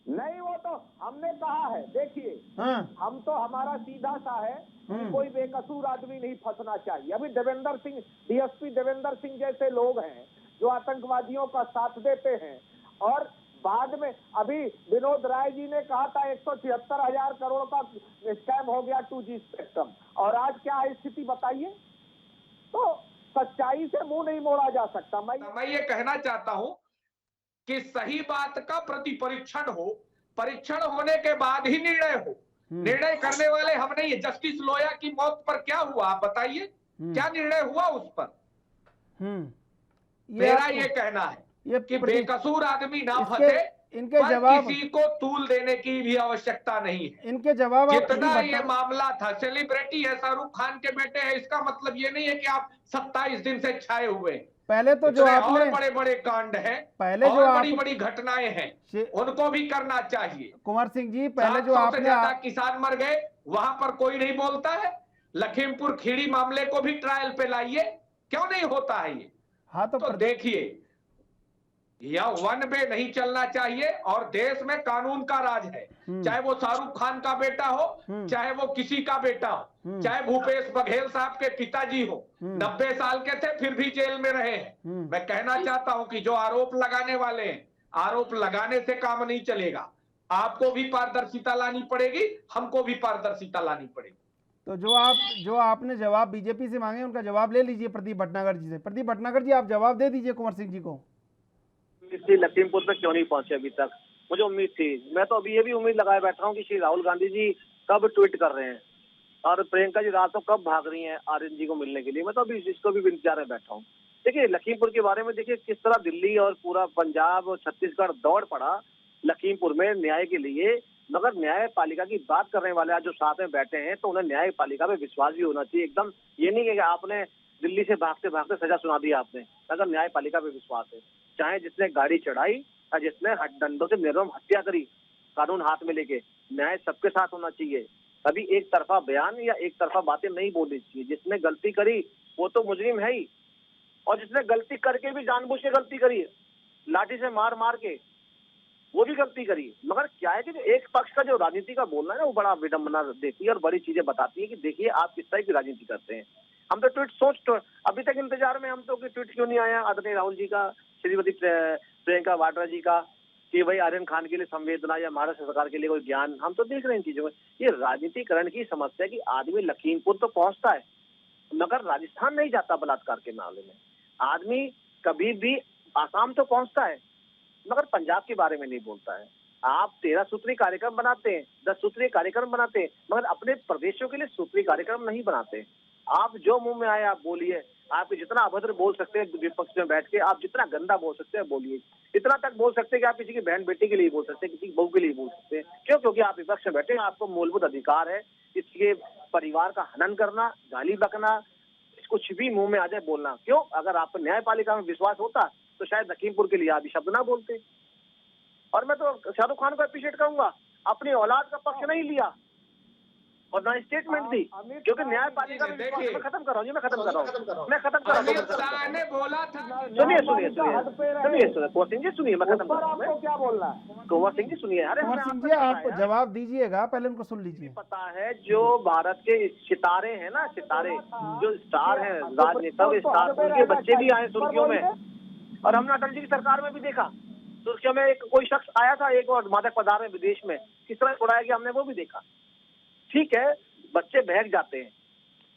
नहीं, वो तो हमने कहा है, देखिए हम तो हमारा सीधा सा है कि कोई बेकसूर आदमी नहीं फंसना चाहिए। अभी देवेंद्र सिंह, DSP देवेंद्र सिंह जैसे लोग हैं जो आतंकवादियों का साथ देते हैं, और बाद में अभी विनोद राय जी ने कहा था 176,000 करोड़ का स्कैम हो गया 2G स्पेक्ट्रम, और आज क्या है स्थिति बताइए। तो सच्चाई से मुंह नहीं मोड़ा जा सकता। मैं ये कहना चाहता हूं कि सही बात का प्रतिपरीक्षण हो, परीक्षण होने के बाद ही निर्णय हो। निर्णय करने वाले हम नहीं है। जस्टिस लोया की मौत पर क्या हुआ आप बताइए, क्या निर्णय हुआ उस पर? मेरा ये कहना है कि बेकसूर आदमी ना फंसे, इनके पर जवाब किसी को तूल देने की भी आवश्यकता नहीं है। इनके जवाब जितना ये मामला था, सेलिब्रिटी है, शाहरुख खान के बेटे हैं, इसका मतलब ये नहीं है कि आप 27 दिन से छाए हुए। पहले तो जो आपने और बड़े बड़े कांड हैं, पहले और बड़ी बड़ी घटनाएं हैं, उनको भी करना चाहिए। कुंवर सिंह जी, पहले जो 700 आपने से ज्यादा किसान मर गए, वहां पर कोई नहीं बोलता है। लखीमपुर खीरी मामले को भी ट्रायल पे लाइए, क्यों नहीं होता है ये? हाँ तो देखिए, यह वन वे नहीं चलना चाहिए और देश में कानून का राज है। चाहे वो शाहरुख खान का बेटा हो, चाहे वो किसी का बेटा हो, चाहे भूपेश बघेल साहब के पिताजी हो, 90 साल के थे फिर भी जेल में रहे हैं। मैं कहना चाहता हूं कि जो आरोप लगाने वाले हैं, आरोप लगाने से काम नहीं चलेगा। आपको भी पारदर्शिता लानी पड़ेगी, हमको भी पारदर्शिता लानी पड़ेगी। तो जो आपने जवाब बीजेपी से मांगे, उनका जवाब ले लीजिए प्रदीप भटनागर जी से। प्रदीप भटनागर जी, आप जवाब दे दीजिए कुंवर सिंह जी को। लखीमपुर पे क्यों नहीं पहुंचे अभी तक? मुझे उम्मीद थी, मैं तो अभी ये भी उम्मीद लगाए बैठा हूँ कि श्री राहुल गांधी जी कब ट्वीट कर रहे हैं और प्रियंका जी रात को कब भाग रही हैं आर्यन जी को मिलने के लिए। मैं तो अभी इसको भी इंतजार में बैठा हूँ। देखिए, लखीमपुर के बारे में देखिए किस तरह दिल्ली और पूरा पंजाब और छत्तीसगढ़ दौड़ पड़ा लखीमपुर में न्याय के लिए। मगर न्यायपालिका की बात करने वाले आज जो साथ में बैठे हैं, तो उन्हें न्यायपालिका पे विश्वास भी होना चाहिए। एकदम ये नहीं है कि आपने दिल्ली से भागते भागते सजा सुना दी आपने। अगर न्यायपालिका पे विश्वास है, चाहे जिसने गाड़ी चढ़ाई या जिसने डंडों से निर्मम हत्या करी, कानून हाथ में लेके, न्याय सबके साथ होना चाहिए। कभी एक तरफा बयान या एक तरफा बातें नहीं बोलनी चाहिए। जिसने गलती करी वो तो मुजरिम है ही, और जिसने गलती करके भी जानबूझ के गलती करी, लाठी से मार मार के, वो भी गलती करी। मगर क्या है कि एक पक्ष का जो राजनीति का बोलना है ना, वो बड़ा विडंबना देती है और बड़ी चीजें बताती है कि देखिए आप किस तरह की राजनीति करते हैं। हम तो ट्वीट अभी तक इंतजार में हम तो कि ट्वीट क्यों नहीं आया आदरणीय राहुल जी का, श्रीमती प्रियंका वाड्रा जी का, कि भाई आर्यन खान के लिए संवेदना या महाराष्ट्र सरकार के लिए कोई ज्ञान। हम तो देख रहे हैं इन चीजों में। ये राजनीतिकरण की समस्या है कि आदमी लखीमपुर तो पहुंचता है मगर राजस्थान नहीं जाता बलात्कार के मामले में। आदमी कभी भी आसाम तो पहुंचता है मगर पंजाब के बारे में नहीं बोलता है। आप 13 सूत्री कार्यक्रम बनाते हैं, 10 सूत्री कार्यक्रम बनाते हैं, मगर अपने प्रदेशों के लिए सूत्री कार्यक्रम नहीं बनाते। आप जो मुंह में आए आप बोलिए। आप जितना अभद्र बोल सकते हैं विपक्ष में बैठ के, आप जितना गंदा बोल सकते हैं बोलिए। इतना तक बोल सकते हैं कि आप किसी की बहन बेटी के लिए बोल सकते हैं, किसी की बहू के लिए बोल सकते हैं। क्यों? क्योंकि आप विपक्ष में बैठे हैं, आपको मूलभूत अधिकार है किसी के परिवार का हनन करना, गाली बकना, कुछ भी मुंह में आ जाए बोलना। क्यों? अगर आपको न्यायपालिका में विश्वास होता तो शायद लखीमपुर के लिए आप शब्द ना बोलते। और मैं तो शाहरुख खान को अप्रिशिएट करूंगा, अपनी औलाद का पक्ष नहीं लिया और ना स्टेटमेंट दी, क्योंकि न्यायपालिका में मैं खत्म कर रहा हूँ, मैं खत्म कर रहा हूँ। सुनिए कुंवर सिंह जी, सुनिए, मैं खत्म कर रहा हूँ। क्या बोलना है कुंवर सिंह जी? सुनिए। अरे कुंवर सिंह जी, आप जवाब दीजिएगा, पहले उनको सुन लीजिए। पता है जो भारत के सितारे हैं ना, सितारे जो स्टार हैं, राजनेता स्टार, उनके बच्चे भी आए सुर्खियों में। और हमने अटल जी की सरकार में भी देखा सुर्खियों में एक कोई शख्स आया था, एक और मादक पदार्थ में विदेश में किस तरह उड़ाया गया, हमने वो भी देखा। ठीक है, बच्चे बहक जाते हैं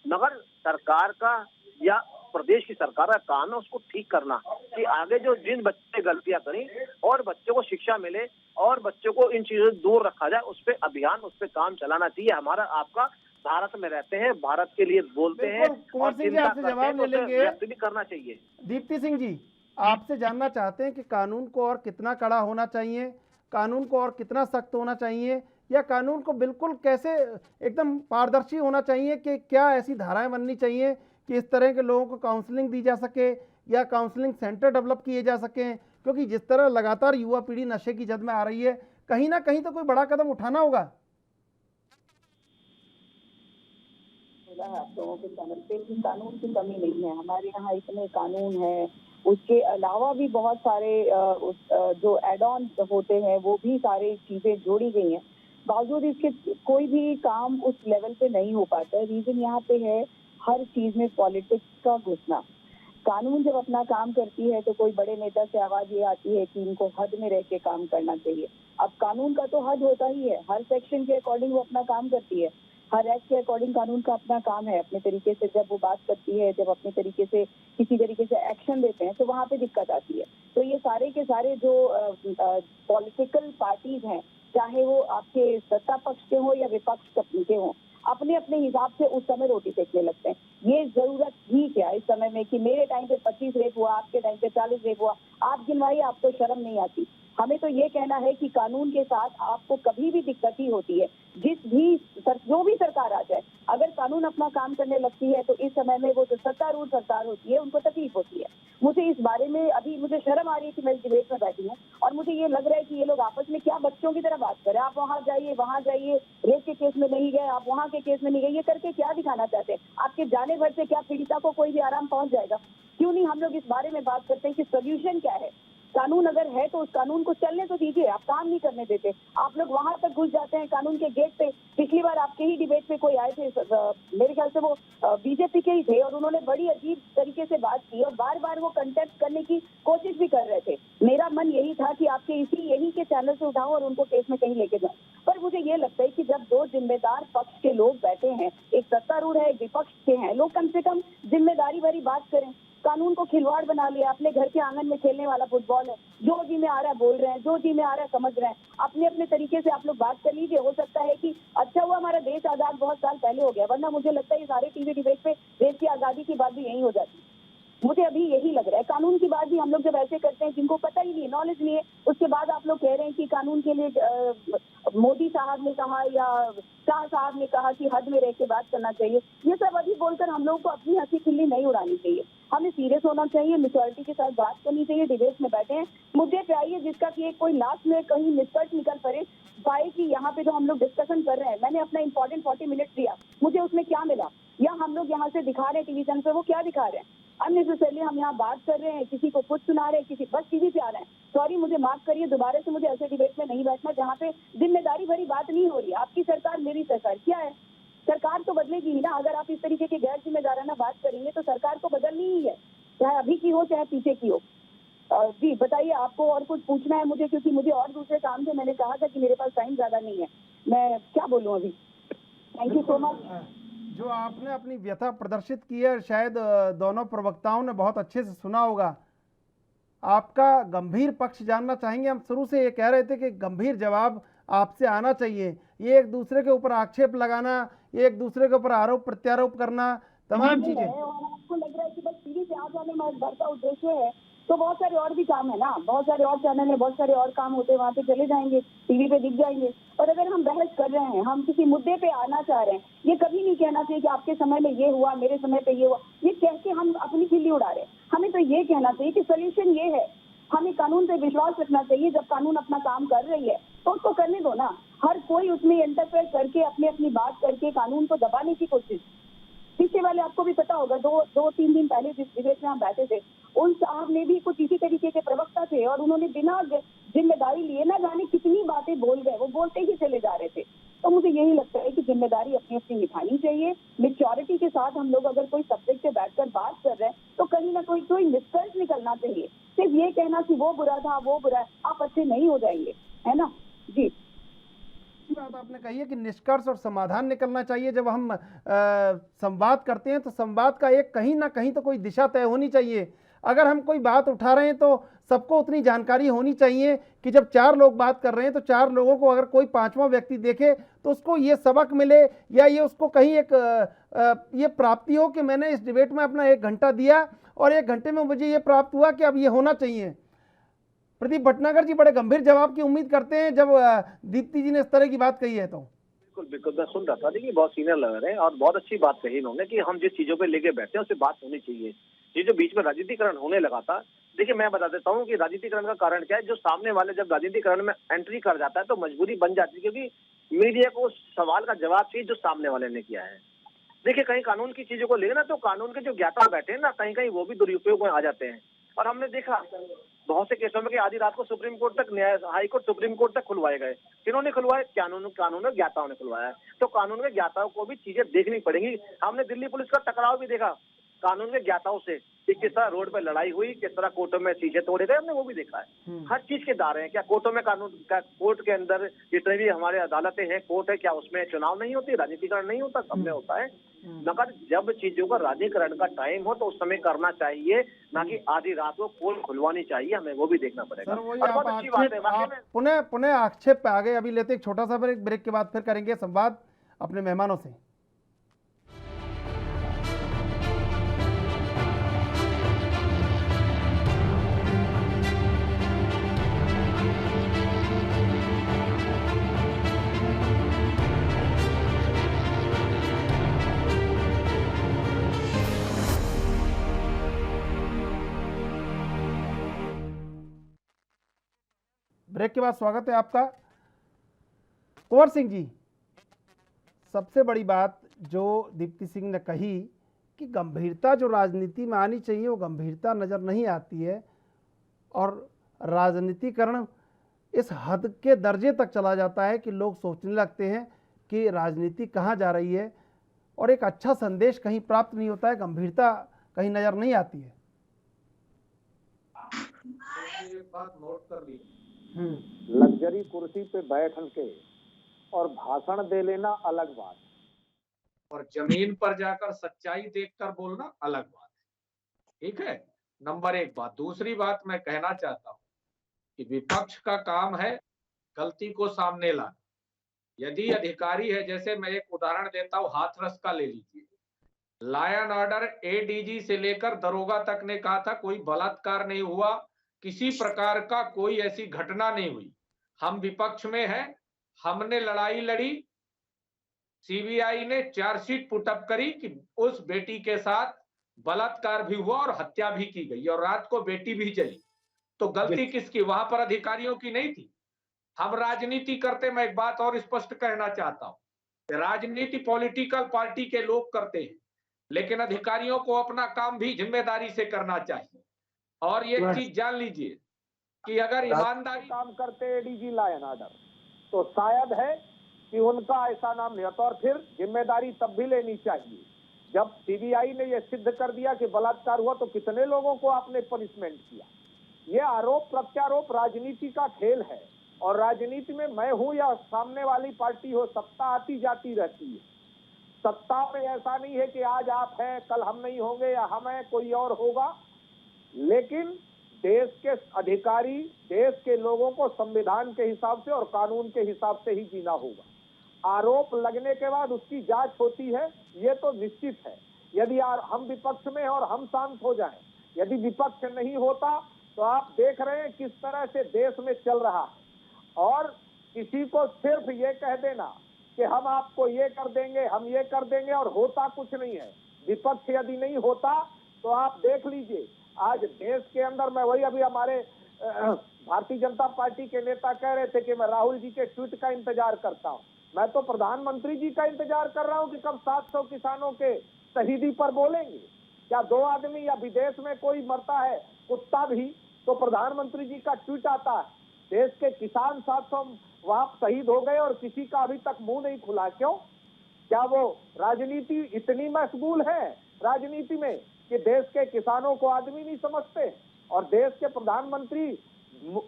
मगर सरकार का या प्रदेश की सरकार का काम है उसको ठीक करना कि आगे जो जिन बच्चे गलतियां करी और बच्चों को शिक्षा मिले और बच्चों को इन चीजों से दूर रखा जाए, उस पर अभियान, उस पर काम चलाना चाहिए। हमारा आपका भारत में रहते हैं, भारत के लिए बोलते हैं और चिंता करते हैं, व्यक्त भी करना चाहिए। दीप्ति सिंह जी, आपसे जानना चाहते हैं कि कानून को और कितना कड़ा होना चाहिए, कानून को और कितना सख्त होना चाहिए, या कानून को बिल्कुल कैसे एकदम पारदर्शी होना चाहिए कि क्या ऐसी धाराएं बननी चाहिए कि इस तरह के लोगों को काउंसलिंग दी जा सके या काउंसलिंग सेंटर डेवलप किए जा सकें? क्योंकि जिस तरह लगातार युवा पीढ़ी नशे की जद में आ रही है, कहीं ना कहीं तो कोई बड़ा कदम उठाना होगा। आप लोगों के समझते हैं कि कानून की कमी नहीं है, हमारे यहाँ इतने कानून है। उसके अलावा भी बहुत सारे जो एड ऑन होते हैं वो भी सारी चीजें जोड़ी गई हैं, बावजूद इसके कोई भी काम उस लेवल पे नहीं हो पाता है। रीजन यहाँ पे है हर चीज में पॉलिटिक्स का घुसना। कानून जब अपना काम करती है तो कोई बड़े नेता से आवाज ये आती है कि इनको हद में रह के काम करना चाहिए। अब कानून का तो हद होता ही है, हर सेक्शन के अकॉर्डिंग वो अपना काम करती है। हर एक्ट के अकॉर्डिंग कानून का अपना काम है, अपने तरीके से जब वो बात करती है, जब अपने तरीके से किसी तरीके से एक्शन देते हैं तो वहाँ पे दिक्कत आती है। तो ये सारे के सारे जो पॉलिटिकल पार्टीज हैं, चाहे वो आपके सत्ता पक्ष के हो या विपक्ष के हो, अपने अपने हिसाब से उस समय रोटी सेकने लगते हैं। ये जरूरत ही क्या इस समय में कि मेरे टाइम पे 25 रेप हुआ, आपके टाइम पे 40 रेप हुआ, आप गिनवाइए, आपको शर्म नहीं आती। हमें तो ये कहना है कि कानून के साथ आपको कभी भी दिक्कत ही होती है, जो भी सरकार आ जाए, अगर कानून अपना काम करने लगती है तो इस समय में वो जो सत्तारूढ़ सरकार होती है उनको तकलीफ होती है। मुझे इस बारे में अभी मुझे शर्म आ रही है कि मैं इस डिबेट में बैठी हूँ और मुझे ये लग रहा है कि ये लोग आपस में क्या बच्चों की तरह बात करें। आप वहाँ जाइए, रेप के केस में नहीं गए, आप वहाँ के केस में नहीं गए, ये करके क्या दिखाना चाहते हैं? आपके जाने भर से क्या पीड़िता को कोई भी आराम पहुंच जाएगा? क्यों नहीं हम लोग इस बारे में बात करते हैं कि सोल्यूशन क्या है? कानून अगर है तो उस कानून को चलने तो दीजिए, आप काम नहीं करने देते। आप लोग वहां तक घुस जाते हैं कानून के गेट पे। पिछली बार आपके ही डिबेट पे कोई आए थे, मेरे ख्याल से वो बीजेपी के ही थे, और उन्होंने बड़ी अजीब तरीके से बात की और बार बार वो कंटेस्ट करने की कोशिश भी कर रहे थे। मेरा मन यही था कि आपके यही के चैनल से उठाऊं और उनको केस में कहीं लेके जाऊं, पर मुझे ये लगता है कि जब दो जिम्मेदार पक्ष के लोग बैठे हैं, एक सत्तारूढ़ है, एक विपक्ष के हैं, लोग कम से कम जिम्मेदारी भरी बात करें। कानून को खिलवाड़ बना लिया, अपने घर के आंगन में खेलने वाला फुटबॉल है, जो जी में आ रहा है बोल रहे हैं, जो जी में आ रहा है समझ रहे हैं। अपने अपने तरीके से आप लोग बात कर लीजिए। हो सकता है कि अच्छा हुआ हमारा देश आजाद बहुत साल पहले हो गया, वरना मुझे लगता है ये सारे टीवी डिबेट पे देश की आजादी की बात भी यही हो जाती। मुझे अभी यही लग रहा है। कानून की बात भी हम लोग जब ऐसे करते हैं जिनको पता ही नहीं, नॉलेज नहीं है, उसके बाद आप लोग कह रहे हैं कि कानून के लिए मोदी साहब ने कहा या शाह साहब ने कहा कि हद में रह के बात करना चाहिए। ये सब अभी बोलकर हम लोगों को अपनी हंसी खिल्ली नहीं उड़ानी चाहिए। हमें सीरियस होना चाहिए, मैच्योरिटी के साथ बात करनी चाहिए। डिबेट में बैठे हैं, मुद्दे पे आइए जिसका कि एक कोई लास्ट में कहीं निष्कर्ष निकल पड़े पाए कि यहाँ पे जो हम लोग डिस्कशन कर रहे हैं, मैंने अपना इंपॉर्टेंट 40 मिनट दिया, मुझे उसमें क्या मिला, या हम लोग यहाँ से दिखा रहे हैं टीवी चैनल पे वो क्या दिखा रहे हैं। अननेसेसरली हम यहाँ बात कर रहे हैं, किसी को कुछ सुना रहे हैं, किसी बस टीवी पे आ रहे हैं। सॉरी, मुझे माफ करिए, दोबारा से मुझे ऐसे डिबेट में नहीं बैठना जहाँ पे जिम्मेदारी भरी बात नहीं हो रही। आपकी सरकार, मेरी सरकार, क्या है? सरकार तो बदलेगी ही ना। अगर आप इस तरीके के गैर जिम्मेदाराना बात करेंगे तो सरकार तो बदलनी ही है, चाहे अभी की हो चाहे पीछे की हो। जी बताइए, आपको और कुछ पूछना है मुझे? क्योंकि मुझे और दूसरे काम थे, मैंने कहा था कि मेरे पास टाइम ज्यादा नहीं है, मैं क्या बोलूँ अभी। Thank you so much. जो आपने अपनी व्यथा प्रदर्शित की है, शायद दोनों प्रवक्ताओं ने बहुत अच्छे से सुना होगा। आपका गंभीर पक्ष जानना चाहेंगे। हम शुरू से ये कह रहे थे कि गंभीर जवाब आपसे आना चाहिए। ये एक दूसरे के ऊपर आक्षेप लगाना, एक दूसरे के ऊपर आरोप प्रत्यारोप करना, तमाम चीजें। आपको लग रहा है कि बस टीवी पे आ जाने में घर का उद्देश्य है, तो बहुत सारे और भी काम है ना, बहुत सारे और चैनल है, बहुत सारे और काम होते हैं, वहाँ पे चले जाएंगे, टीवी पे दिख जाएंगे। और अगर हम बहस कर रहे हैं, हम किसी मुद्दे पे आना चाह रहे हैं, ये कभी नहीं कहना चाहिए कि आपके समय में ये हुआ, मेरे समय पे ये हुआ। ये कह के हम अपनी खिल्ली उड़ा रहे हैं। हमें तो ये कहना चाहिए कि सोल्यूशन ये है। हमें कानून पे विश्वास रखना चाहिए। जब कानून अपना काम कर रही है तो उसको करने दो ना। हर कोई उसमें इंटरफेयर करके अपनी अपनी बात करके कानून को दबाने की कोशिश। पीछे वाले आपको भी पता होगा, 2-3 दिन पहले जिस डिबेट में हम बैठे थे, उन साहब ने भी कुछ इसी तरीके के प्रवक्ता थे और उन्होंने बिना जिम्मेदारी लिए ना जाने कितनी बातें बोल गए, वो बोलते ही चले जा रहे थे। तो मुझे यही लगता है कि जिम्मेदारी अपनी अपनी निभानी चाहिए। मेच्योरिटी के साथ हम लोग अगर कोई सब्जेक्ट पे बैठकर बात कर रहे हैं तो कहीं ना कोई निष्कर्ष निकलना चाहिए। सिर्फ ये कहना कि वो बुरा था, वो बुरा है, आप अच्छे नहीं हो जाएंगे, है ना जी। बात आपने कही है कि निष्कर्ष और समाधान निकलना चाहिए। जब हम संवाद करते हैं तो संवाद का एक कहीं ना कहीं तो कोई दिशा तय होनी चाहिए। अगर हम कोई बात उठा रहे हैं तो सबको उतनी जानकारी होनी चाहिए कि जब 4 लोग बात कर रहे हैं तो 4 लोगों को अगर कोई 5वां व्यक्ति देखे तो उसको ये सबक मिले, या ये उसको कहीं एक ये प्राप्ति हो कि मैंने इस डिबेट में अपना 1 घंटा दिया और 1 घंटे में मुझे ये प्राप्त हुआ कि अब ये होना चाहिए। प्रदीप भटनागर जी बड़े गंभीर जवाब की उम्मीद करते हैं जब दीप्ति जी ने इस तरह की बात कही है तो। बिल्कुल बिल्कुल, मैं सुन रहा था। देखिए, बहुत सीनियर लग रहे हैं और बहुत अच्छी बात कही इन्होंने कि हम जिस चीजों पे लेके बैठते हैं उससे बात होनी चाहिए। ये जो बीच में राजनीतिकरण होने लगा था, देखिए मैं बता देता हूँ कि राजनीतिकरण का कारण क्या है। जो सामने वाले जब राजनीतिकरण में एंट्री कर जाता है तो मजबूरी बन जाती है, क्योंकि मीडिया को सवाल का जवाब चाहिए जो सामने वाले ने किया है। देखिए, कहीं कानून की चीजों को लेना ना तो कानून के जो ज्ञाता बैठे हैं ना, कहीं कहीं वो भी दुरुपयोग में आ जाते हैं। और हमने देखा बहुत से केसों में कि आधी रात को सुप्रीम कोर्ट तक, हाई कोर्ट सुप्रीम कोर्ट तक खुलवाए गए। किन्होंने खुलवाए? कानून ज्ञाताओं ने खुलवाया। तो कानून के ज्ञाताओं को भी चीजें देखनी पड़ेंगी। हमने दिल्ली पुलिस का टकराव भी देखा कानून के ज्ञाताओं से। कि किस तरह रोड पे लड़ाई हुई, किस तरह कोर्टों में शीशे तोड़े गए, हमने वो भी देखा है। हर चीज के दायरे हैं। क्या कोर्टों में कानून, क्या कोर्ट के अंदर जितने भी हमारे अदालतें हैं, कोर्ट है, क्या उसमें चुनाव नहीं होती, राजनीतिकरण नहीं होता? सब में होता है। मगर जब चीजों का राजनीतिकरण का टाइम हो तो उस समय करना चाहिए, ना कि आधी रात को पोल खुलवानी चाहिए। हमें वो भी देखना पड़ेगा। सर वही और आप बहुत अच्छी बात है वाकई में। पुनः पुनः आक्षेप पे आ गए। अभी लेते एक छोटा सा ब्रेक के बाद फिर करेंगे संवाद अपने मेहमानों से। ब्रेक के बाद स्वागत है आपका। कुंवर सिंह जी, सबसे बड़ी बात जो दीप्ति सिंह ने कही कि गंभीरता जो राजनीति में आनी चाहिए वो गंभीरता नज़र नहीं आती है, और राजनीतिकरण इस हद के दर्जे तक चला जाता है कि लोग सोचने लगते हैं कि राजनीति कहाँ जा रही है, और एक अच्छा संदेश कहीं प्राप्त नहीं होता है, गंभीरता कहीं नज़र नहीं आती है। ये बात नोट कर ली। लग्जरी कुर्सी पे बैठ के और भाषण दे लेना अलग बात, और जमीन पर जाकर सच्चाई देखकर बोलना अलग बात है। ठीक है, नंबर एक बात। दूसरी बात मैं कहना चाहता हूं कि विपक्ष का काम है गलती को सामने लाना। यदि अधिकारी है, जैसे मैं एक उदाहरण देता हूं, हाथरस का ले लीजिए। लायन ऑर्डर एडीजी से लेकर दरोगा तक ने कहा था कोई बलात्कार नहीं हुआ, किसी प्रकार का कोई ऐसी घटना नहीं हुई। हम विपक्ष में हैं, हमने लड़ाई लड़ी, सीबीआई ने चार्जशीट पुटअप करी कि उस बेटी के साथ बलात्कार भी हुआ और हत्या भी की गई और रात को बेटी भी जली। तो गलती किसकी? वहां पर अधिकारियों की नहीं थी। हम राजनीति करते, मैं एक बात और स्पष्ट कहना चाहता हूं, राजनीति पॉलिटिकल पार्टी के लोग करते हैं, लेकिन अधिकारियों को अपना काम भी जिम्मेदारी से करना चाहिए। और ये चीज जान लीजिए कि अगर ईमानदारी काम करते एडीजी लायन ऑर्डर, तो शायद है कि उनका ऐसा नाम नहीं होता। और फिर जिम्मेदारी तब भी लेनी चाहिए जब सीबीआई ने यह सिद्ध कर दिया कि बलात्कार हुआ, तो कितने लोगों को आपने पनिशमेंट किया। ये आरोप प्रत्यारोप राजनीति का खेल है, और राजनीति में मैं हूं या सामने वाली पार्टी हो, सत्ता आती जाती रहती है। सत्ता में ऐसा नहीं है कि आज आप हैं कल हम नहीं होंगे, या हम हैं कोई और होगा। लेकिन देश के अधिकारी, देश के लोगों को संविधान के हिसाब से और कानून के हिसाब से ही जीना होगा। आरोप लगने के बाद उसकी जांच होती है, ये तो निश्चित है। यदि हम विपक्ष में और हम शांत हो जाएं, यदि विपक्ष नहीं होता तो आप देख रहे हैं किस तरह से देश में चल रहा है। और किसी को सिर्फ ये कह देना कि हम आपको ये कर देंगे, हम ये कर देंगे, और होता कुछ नहीं है। विपक्ष यदि नहीं होता तो आप देख लीजिए आज देश के अंदर, मैं वही अभी हमारे भारतीय जनता पार्टी के नेता कह रहे थे कि मैं राहुल जी के ट्वीट का इंतजार करता हूं। मैं तो प्रधानमंत्री जी का इंतजार कर रहा हूं कि कब 700 किसानों के शहीदी पर बोलेंगे। क्या 2 आदमी या विदेश में कोई मरता है कुत्ता भी, तो प्रधानमंत्री जी का ट्वीट आता है देश के किसान 700 वहां शहीद हो गए और किसी का अभी तक मुंह नहीं खुला। क्यों? क्या वो राजनीति इतनी मशगूल है राजनीति में कि देश के किसानों को आदमी नहीं समझते? और देश के प्रधानमंत्री,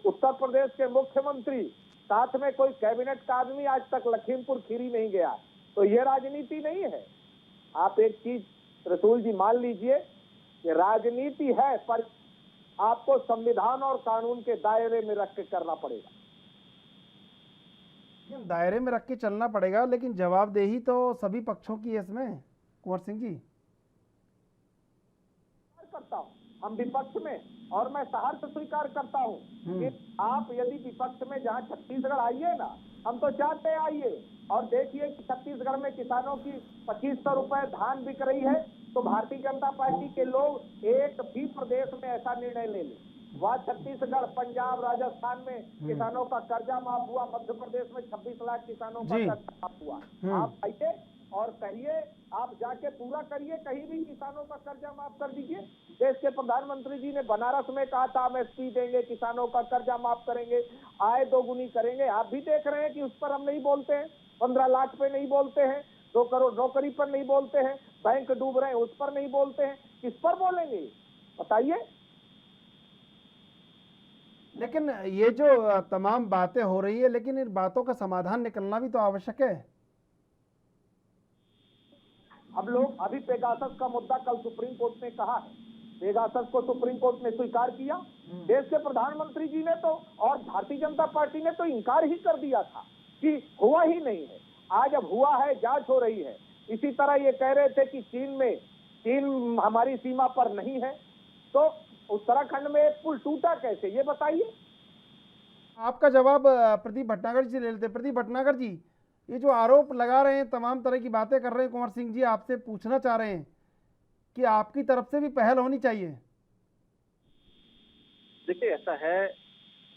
उत्तर प्रदेश के मुख्यमंत्री, साथ में कोई कैबिनेट का आदमी आज तक लखीमपुर खीरी नहीं गया। तो ये राजनीति नहीं है। आप एक चीज रसूल जी मान लीजिए कि राजनीति है, पर आपको संविधान और कानून के दायरे में रख के करना पड़ेगा। दायरे में रख के चलना पड़ेगा, लेकिन जवाबदेही तो सभी पक्षों की है इसमें। कुंवर सिंह जी, करता हूं हम विपक्ष में, और मैं सहर्ष स्वीकार करता हूं कि आप यदि विपक्ष में, जहां छत्तीसगढ़ आइए ना, हम तो चाहते हैं आइए और देखिए कि छत्तीसगढ़ में किसानों की 2500 रुपए धान बिक रही है, तो भारतीय जनता पार्टी के लोग एक भी प्रदेश में ऐसा निर्णय ले लें। वह छत्तीसगढ़, पंजाब, राजस्थान में किसानों का कर्जा माफ हुआ, मध्य प्रदेश में 26 लाख किसानों का कर्जा माफ हुआ। आप आइए और कहिए, आप जाके पूरा करिए, कहीं भी किसानों का कर्जा माफ कर दीजिए। देश के प्रधानमंत्री जी ने बनारस में कहा था हम एसपी देंगे, किसानों का कर्जा माफ करेंगे, आय दोगुनी करेंगे। आप भी देख रहे हैं कि उस पर हम नहीं बोलते हैं, 15 लाख पे नहीं बोलते हैं, 2 करोड़ नौकरी पर नहीं बोलते हैं, बैंक डूब रहे हैं उस पर नहीं बोलते हैं। किस पर बोलेंगे? बताइए। लेकिन ये जो तमाम बातें हो रही है, लेकिन इन बातों का समाधान निकलना भी तो आवश्यक है। अब लोग अभी पेगासस का मुद्दा कल सुप्रीम कोर्ट ने कहा है, पेगासस को सुप्रीम कोर्ट ने स्वीकार किया। देश के प्रधानमंत्री जी ने तो और भारतीय जनता पार्टी ने तो इनकार ही कर दिया था कि हुआ ही नहीं है। आज अब हुआ है, जांच हो रही है। इसी तरह ये कह रहे थे कि चीन हमारी सीमा पर नहीं है, तो उत्तराखंड में एक पुल टूटा कैसे, ये बताइए। आपका जवाब प्रदीप भटनागर जी से ले लेते। प्रदीप भटनागर जी, ये जो आरोप लगा रहे हैं, तमाम तरह की बातें कर रहे हैं कुंवर सिंह जी, आपसे पूछना चाह रहे हैं कि आपकी तरफ से भी पहल होनी चाहिए। देखिए ऐसा है,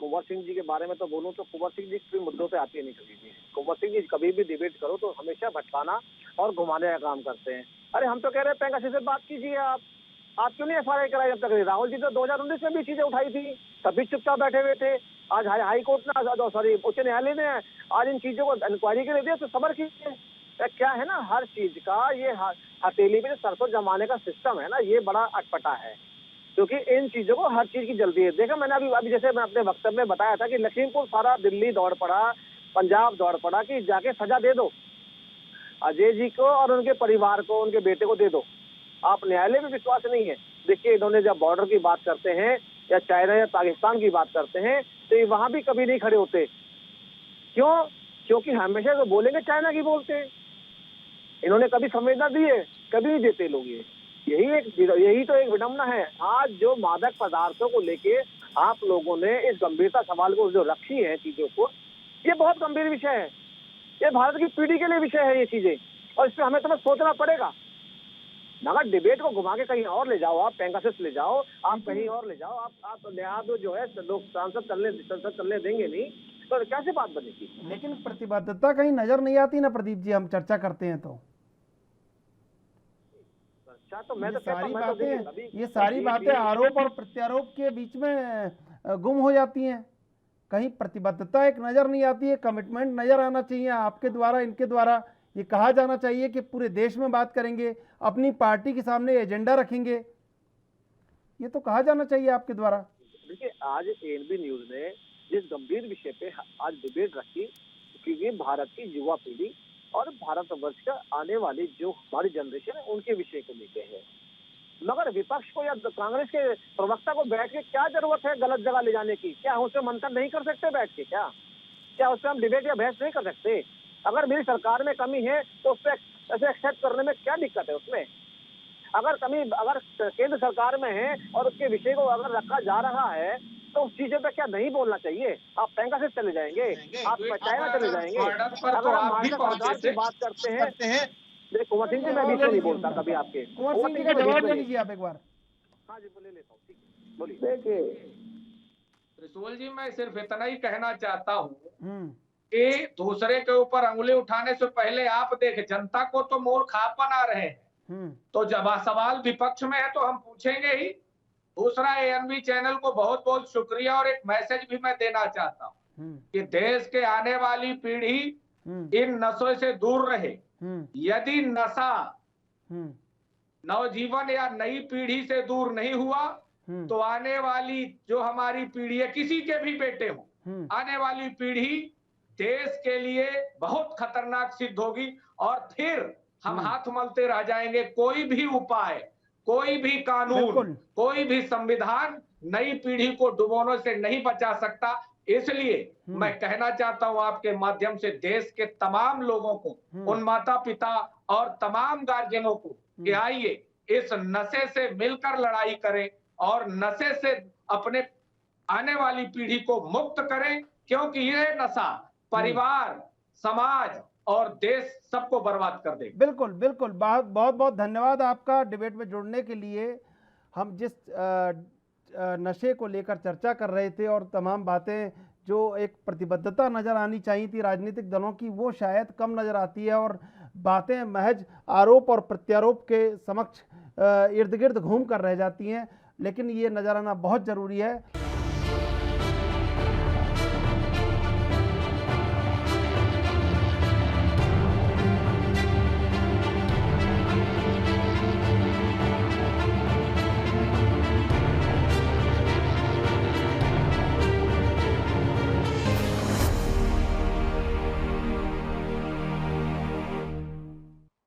कुंवर सिंह जी के बारे में तो बोलूं तो कुंवर सिंह जी कोई मुद्दों पे आती नहीं कभी भी। कुंवर सिंह जी कभी भी डिबेट करो तो हमेशा भटकाना और घुमाने का काम करते हैं। अरे हम तो कह रहे हैं पेगासस से बात कीजिए। आप क्यों नहीं FIR कराई अब तक? राहुल जी तो 2019 में भी चीजें उठाई थी, तभी चुपचाप बैठे हुए थे। आज हाई कोर्ट ने, सॉरी उच्च न्यायालय ने आज इन चीजों को इंक्वायरी के लिए दिया, तो सबर कीजिए। क्या है ना, हर चीज का ये हथेली पे सरसों जमाने का सिस्टम है ना, ये बड़ा अटपटा है, क्योंकि इन चीजों को हर चीज की जल्दी है। देखा मैंने अभी जैसे मैं अपने वक्तव्य में बताया था कि लखीमपुर सारा दिल्ली दौड़ पड़ा, पंजाब दौड़ पड़ा कि जाके सजा दे दो अजय जी को और उनके परिवार को, उनके बेटे को दे दो। आप न्यायालय में विश्वास नहीं है। देखिए इन्होंने जब बॉर्डर की बात करते हैं या चाइना या पाकिस्तान की बात करते हैं तो ये वहां भी कभी नहीं खड़े होते। क्यों? क्योंकि हमेशा तो बोलेंगे चाइना की बोलते हैं। इन्होंने कभी संवेदना दी है? कभी नहीं देते लोग। यही तो एक विडंबना है। आज जो मादक पदार्थों को लेके आप लोगों ने इस गंभीरता सवाल को जो रखी है चीजों को, ये बहुत गंभीर विषय है। ये भारत की पीढ़ी के लिए विषय है ये चीजें, और इस पर हमें तो सोचना पड़ेगा। मगर डिबेट को घुमा के कहीं और ले जाओ, आप पेगासस ले जाओ, आप कहीं और ले जाओ, आप न्याय जो है लोग संसद चलने देंगे नहीं, तो कैसे बात बनेगी? लेकिन प्रतिबद्धता कहीं नजर नहीं आती ना प्रदीप जी, हम चर्चा करते हैं तो मैं तो ये सारी बातें आरोप और प्रत्यारोप के बीच में गुम हो जाती हैं। कहीं प्रतिबद्धता एक नजर नहीं आती है, कमिटमेंट नजर आना चाहिए आपके द्वारा, इनके द्वारा। ये कहा जाना चाहिए कि पूरे देश में बात करेंगे, अपनी पार्टी के सामने एजेंडा रखेंगे, ये तो कहा जाना चाहिए आपके द्वारा। देखिए आज ANB न्यूज ने जिस गंभीर विषय पे आज डिबेट रखी, क्योंकि भारत की युवा पीढ़ी और भारतवर्ष का आने वाली जो हमारी जनरेशन है उनके विषय को लेके है। मगर विपक्ष को या कांग्रेस के प्रवक्ता को बैठ के क्या जरूरत है गलत जगह ले जाने की? क्या उससे मंथन नहीं कर सकते बैठ के? क्या उससे हम डिबेट या बहस नहीं कर सकते? अगर मेरी सरकार में कमी है तो उससे ऐसे एक्सेप्ट करने में क्या दिक्कत है उसमें? अगर केंद्र सरकार में है और उसके विषय को अगर रखा जा रहा है तो उस चीजों पे क्या नहीं बोलना चाहिए? आप पेगासस चले जाएंगे, आप चाइना चले जाएंगे। अगर हम सरकार से बात करते हैं, कुंवर सिंह जी मैं बीच में नहीं बोलता कभी आपके। कुंवर सिंह जी का जवाब ले लीजिए आप एक बार। हाँ जी ले लेता हूँ, ठीक है बोलिए। देखिए त्रिशूल जी, मैं सिर्फ इतना ही कहना चाहता हूँ कि दूसरे के ऊपर अंगुली उठाने से पहले आप देख, जनता को तो मूर्खापन आ रहे हैं, तो जब सवाल विपक्ष में है तो हम पूछेंगे ही। दूसरा, ANB चैनल को बहुत बहुत शुक्रिया, और एक मैसेज भी मैं देना चाहता हूँ कि देश के आने वाली पीढ़ी इन नशों से दूर रहे। यदि नशा नवजीवन या नई पीढ़ी से दूर नहीं हुआ तो आने वाली जो हमारी पीढ़ी है, किसी के भी बेटे हो, आने वाली पीढ़ी देश के लिए बहुत खतरनाक सिद्ध होगी, और फिर हम हाथ मलते रह जाएंगे। कोई भी उपाय, कोई भी कानून, कोई भी संविधान नई पीढ़ी को डुबोने से नहीं बचा सकता। इसलिए मैं कहना चाहता हूं आपके माध्यम से देश के तमाम लोगों को, उन माता पिता और तमाम गार्जियनों को, कि आइए इस नशे से मिलकर लड़ाई करें और नशे से अपने आने वाली पीढ़ी को मुक्त करें, क्योंकि यह नशा परिवार, समाज और देश सबको बर्बाद कर देगा। बिल्कुल बिल्कुल, बहुत बहुत धन्यवाद आपका डिबेट में जुड़ने के लिए। हम जिस नशे को लेकर चर्चा कर रहे थे और तमाम बातें जो एक प्रतिबद्धता नज़र आनी चाहिए थी राजनीतिक दलों की, वो शायद कम नज़र आती है, और बातें महज आरोप और प्रत्यारोप के समक्ष इर्द गिर्द घूम कर रह जाती हैं। लेकिन ये नज़र आना बहुत ज़रूरी है।